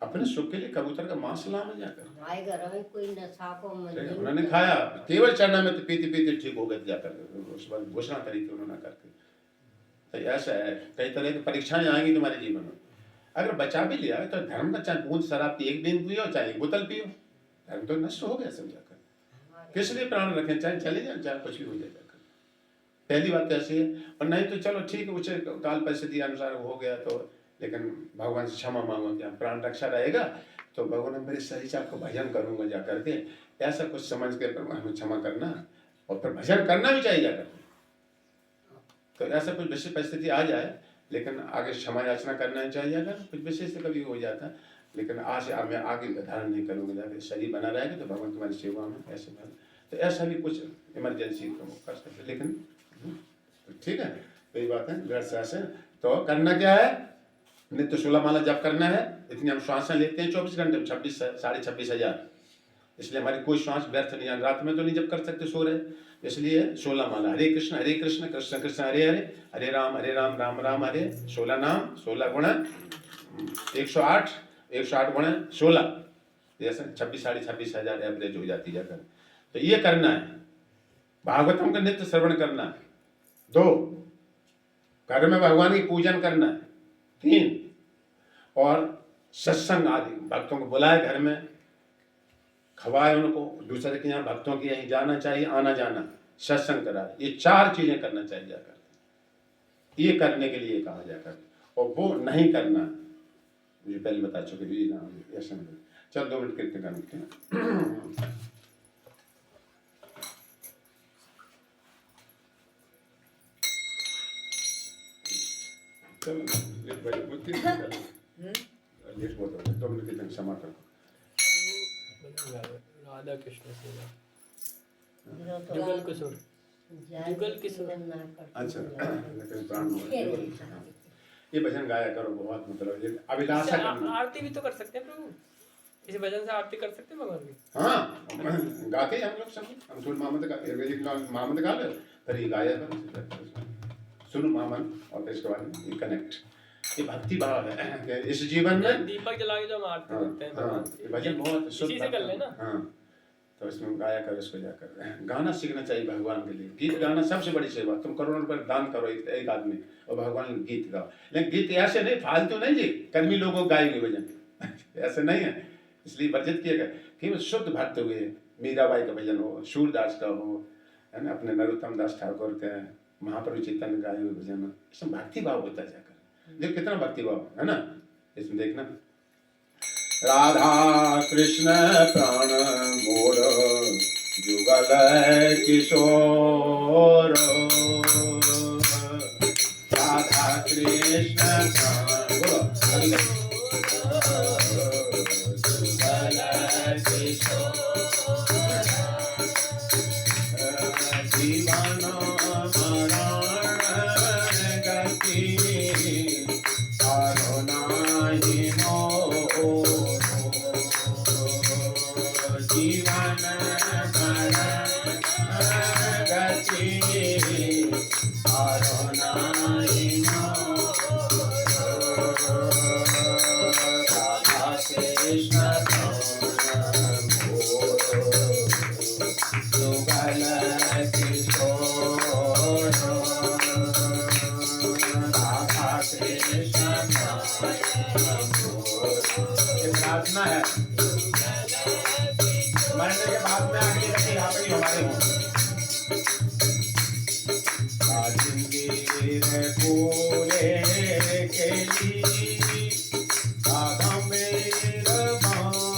अपने सुख के लिए कबूतर का मांस लाना जाकर। हमारे घर में कोई नशा को उन्होंने खाया, केवल चढ़ना में तो पीते पीते ठीक हो गए जाकर, उसके बाद घोषणा करी थी उन्होंने करके। तो ऐसा है, कई तरह की परीक्षाएं आएंगी तुम्हारे जीवन में। अगर बचा भी लिया तो धर्म का, चाहे बूंद शराब की 1 दिन पियो चाहे 1 बोतल पियो, धर्म तो नष्ट हो गया समझाकर। किस लिए प्राण रखें, चाहे चले जाए चाहे कुछ भी हो जाए। पहली बात तो ऐसी है। और नहीं तो चलो ठीक है, उसे काल परिस्थिति अनुसार हो गया तो, लेकिन भगवान से क्षमा मांगो कि प्राण रक्षा रहेगा तो भगवान मेरे शरीर से आपको भजन करूंगा जा करके, ऐसा कुछ समझ के हमें क्षमा करना, और फिर भजन करना भी चाहिए जाकर। तो ऐसा कुछ विशेष परिस्थिति आ जाए, लेकिन आगे क्षमा याचना करना चाहिए अगर कुछ विशेष से कभी हो जाता है, लेकिन आज मैं आगे धारण नहीं करूँगा जाकर, शरीर बना रहेगा तो भगवान तुम्हारी सेवा में ऐसे में। तो ऐसा भी कुछ इमरजेंसी कर सकते, लेकिन ठीक है, वही बात है। घर तो करना क्या है, नित्य 16 माला जप करना है। इतनी हम श्वासें लेते हैं 24 घंटे में, 26,500 इसलिए हमारी कोई श्वास व्यर्थ नहीं है। रात में तो नहीं जप कर सकते, सो रहे, इसलिए 16 माला। हरे कृष्ण कृष्ण कृष्ण हरे हरे, हरे राम राम राम हरे। 16 नाम 16 गुण 108 गुण 16, जैसे 26,500 एवरेज हो जाती जाकर। तो ये करना है, भागवतम का नित्य श्रवण करना है। 2, घर में भगवान की पूजन करना है। 3, और सत्संग आदि भक्तों को बुलाए, घर में खवाए उनको, दूसरे के यहाँ भक्तों के यहीं जाना चाहिए, आना जाना, सत्संग कराए। ये 4 चीजें करना चाहिए जाकर। ये करने के लिए कहा जाकर, और वो नहीं करना, मुझे पहले बता चुके ऐसा। चल 2 मिनट कीर्तन करते हैं। लेट बहुत हो गया, 2 मिनट कीर्तन क्षमा करो। राधा कृष्ण सेवा जुगल किशोर जुगल किशोर। अच्छा, लेकिन प्राण ये भजन गाया करो, बहुत मतलब ये अभिलाषा करना। आरती भी तो कर सकते हैं प्रभु, इस भजन से आरती कर सकते हैं भगवान की। हाँ गाते हैं हम लोग सब, हम सुन मामद गा लो, फिर ये गाया करो, सुनो मामन, और फिर इसके बाद ये कनेक्ट। ये भक्ति भाव है इस जीवन में। दीपक जला के जो हम आरती करते हैं, हाँ, ये भजन बहुत शुद्ध से कर लेना। हाँ, तो इसमें गाया करो, इसको जाकर गाना सीखना चाहिए भगवान के लिए। गीत गाना सबसे बड़ी सेवा। तुम करोड़ों रुपए दान करो एक आदमी, और भगवान गीत गाओ, लेकिन गीत ऐसे नहीं फालतू नहीं जी कर्मी लोगों गाएंगे भजन ऐसे नहीं है। इसलिए वर्जित किया गया कि शुद्ध भक्त हुए, मीराबाई का भजन हो, सूरदास का हो, है ना, अपने नरोत्तम दास ठाकुर के, महाप्रभु चैतन्य गाए हुए भजन, इसमें भक्ति भाव होता है जाकर। देखो कितना भक्ति भाव है ना इसमें, देखना। राधा कृष्ण प्राण मोर जुगल किशोर, राधा कृष्ण प्राण जुगल किशोर, जीवन मरण गति करुणाहि मोर, जीवन मरण गति करुणाहि मोर, राधा कृष्ण ये प्रार्थना है, मरने के बाद में अगली घड़ी यहाँ पे ही हमारे हों। पूरे के लिए मेर बानो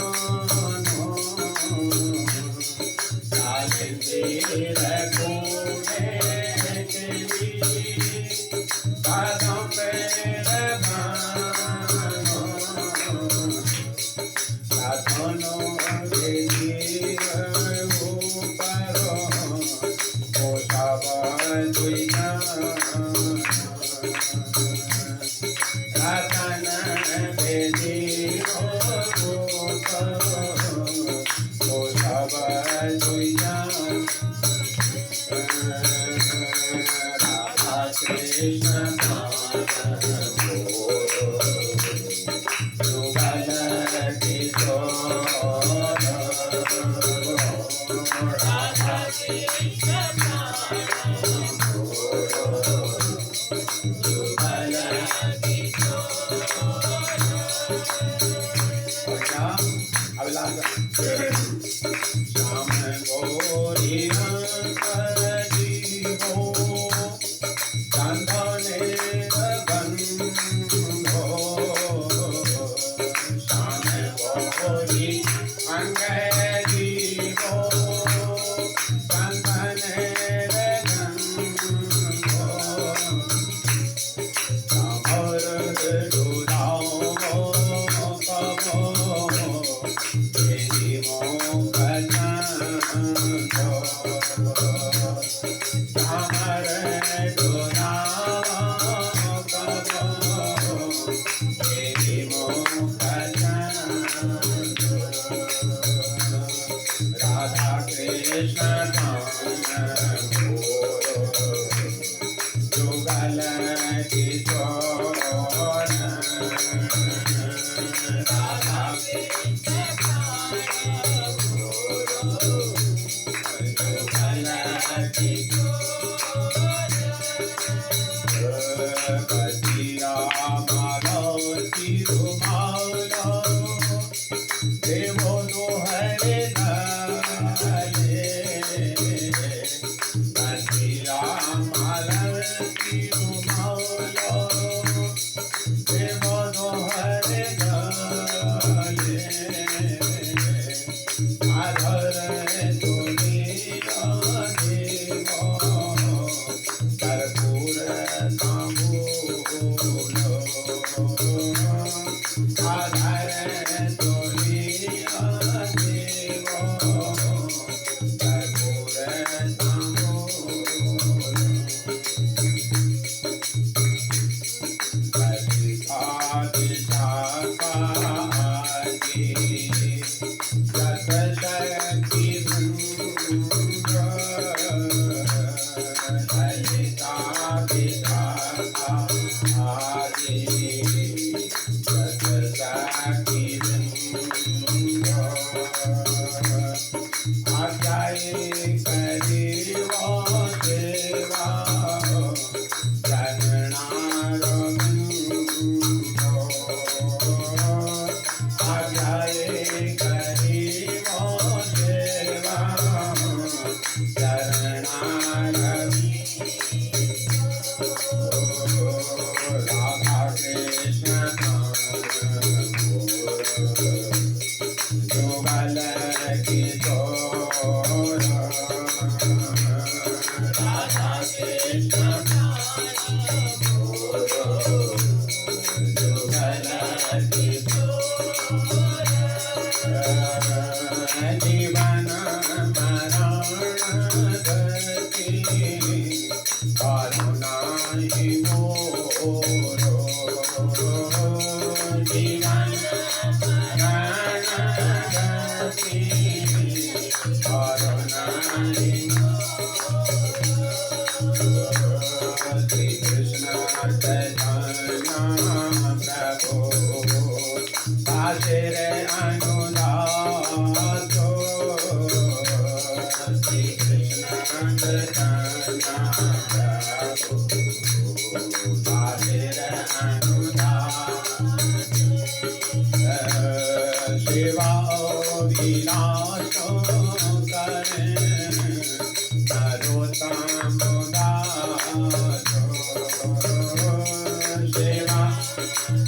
Radhe Radhe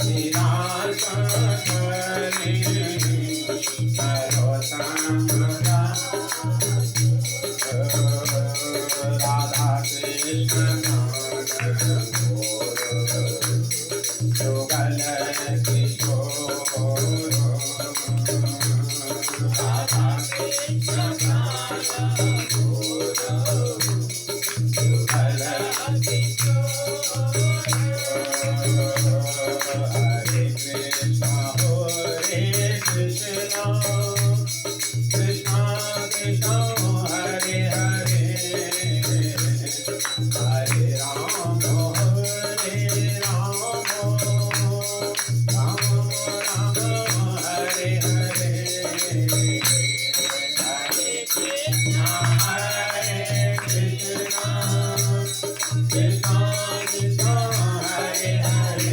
निराशा करे भरोसा मेरा। राधा कृष्ण युगल किशोर। राधा कृष्ण हरे कृष्ण कृष्ण कृष्ण हरे हरे, हरे राम राम राम हरे हरे, हरे कृष्ण कृष्ण कृष्ण हरे हरे,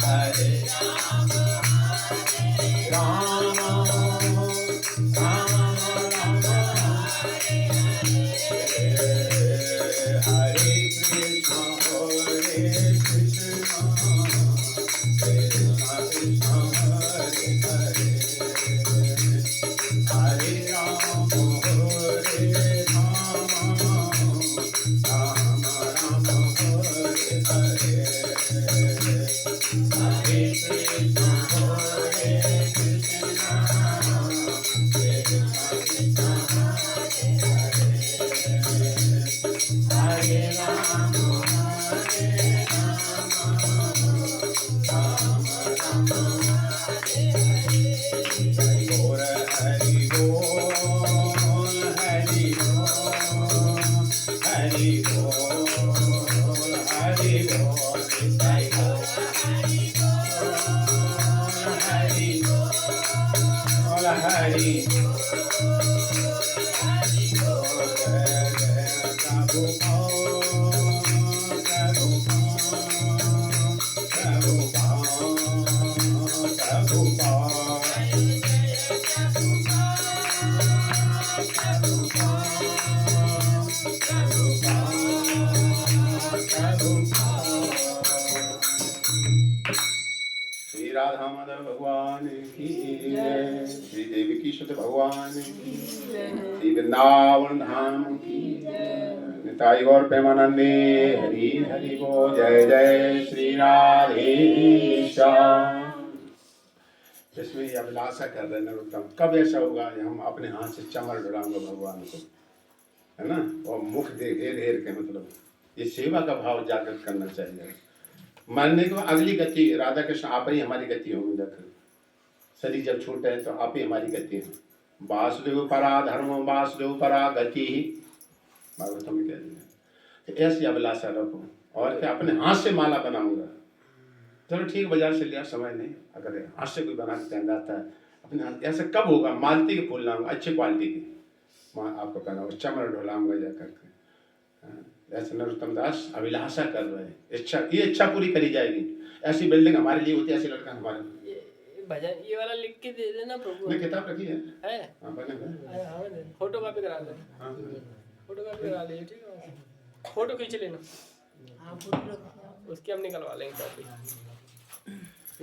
हरे राम राम राम हरे कृष्ण कृष्ण कृष्ण हरे हरे, हरे राम राम राम हरे हरे, हरे कृष्ण हरे राम हरि बोल हरि बोल हरि बोल हरि बोल हरि बोल हरि बोल हरि बोल हरि श्री राधा माधव भगवान की जय, श्री देवकी सुत भगवान की जय, श्री वृंदावन धाम की जय, निताई गौर प्रेमानंदे हरि हरि बोल। जय जय श्री राधे श्याम। इसमें ये अभिलाषा कर रहे नरोत्तम, कब ऐसा होगा हम अपने हाथ से चमर डुलाएंगे भगवान को, है ना, और मुख दे घेर घेर के, मतलब ये सेवा का भाव जागृत करना चाहिए। मरने के बाद अगली गति राधा कृष्ण आप ही हमारी गति होंगी। देख शरीर जब छूटे है तो आप ही हमारी गति है। वासुदेव परा धर्मो वासुदेव परा गति ही भागवतम में कह दिया। तो ऐसी अभिलाषा रखो, और क्या अपने हाथ से माला बनाऊंगा। चलो ठीक, बाजार से लिया, समय नहीं, अगर हाथ से कोई बना के पहन जाता है अपने हाथ, ऐसा कब होगा? मालती के फूल लाऊंगा अच्छी क्वालिटी की, आपको पहना चमर ढोलाऊंगा जा करके। ऐसे नरोत्तम दास अभिलाषा कर रहे हैं, इच्छा, ये इच्छा पूरी करी जाएगी। ऐसी बिल्डिंग हमारे लिए होती है, ऐसे लड़का हमारे लिए। भजन ये वाला लिख के दे देना प्रभु। ने किताब रखी है? हाँ बने, फोटो कॉपी करा ले, फोटो कॉपी करा ले, ठीक है, फोटो खींच लेना, उसकी हम निकलवा लेंगे कॉपी।